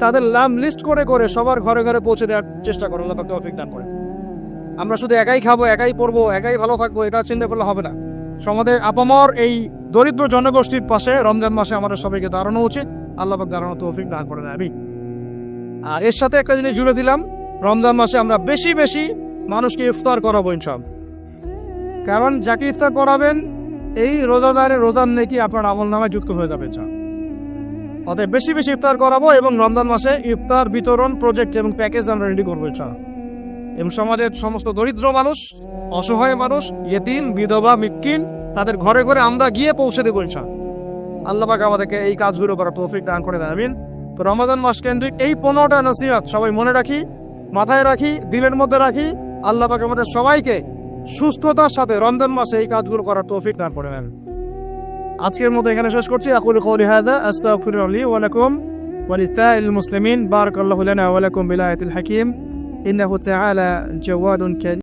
তাদের নাম লিস্ট করে করে সবার ঘরে ঘরে পৌঁছে দেওয়ার চেষ্টা করো, আল্লাহ পাক তৌফিক দান করে। আমরা শুধু একাই খাবো, একাই পড়বো, একাই ভালো থাকবো, এটা চিন্তা করলে হবে না। সমাজের আপামর এই দরিদ্র জনগোষ্ঠীর পাশে রমজান মাসে আমাদের সবাইকে দাঁড়ানো উচিত, আল্লাহ পাক দাঁড়ানো তৌফিক দান করেন, আমিন। আর এর সাথে একটা জিনিস জুড়ে দিলাম, রমজান মাসে আমরা বেশি বেশি মানুষকে ইফতার করাবো ইনশাআল্লাহ। কারণ যাকে ইফতার করাবেন এই রোজাদারের রোজার নেকি আপনার আমল নামায় যুক্ত হয়ে যাবে। অতএব বেশি বেশি ইফতার করাবো, এবং রমজান মাসে ইফতার বিতরণ প্রজেক্ট এবং প্যাকেজ আমরা রেডি করবো ইনশাআল্লাহ। এবং সমাজের সমস্ত দরিদ্র মানুষ, অসহায় মানুষ, ইয়েতিম, বিধবা, মিসকিন, তাদের ঘরে ঘরে আমরা গিয়ে পৌঁছে দেবো ইনশাআল্লাহ। আল্লাহ পাক আমাদেরকে এই কাজগুলো করার তৌফিক দান করে দেন, আমিন। তো রমজান মাস কেন্দ্রিক এই 15টা নসিহত সবাই মনে রাখি, মাথায় রাখি, দিলের মধ্যে রাখি। আল্লাহ পাক আমাদের সবাইকে সুস্থতার সাথে রমজান মাসে এই কাজগুলো করার তৌফিক দান করে নেন। আজকের মতো এখানে শেষ করছি। আকুলু কওলি হাযা আস্তাগফিরুল্লাহ লি ওয়া লাকুম ওয়া লিসাইরিল মুসলিমিন। বারাকাল্লাহু লানা ওয়া লাকুম বিল আয়াতিল হাকীম। ইন্নাহু তাআলা জাওয়াদুন কারীম।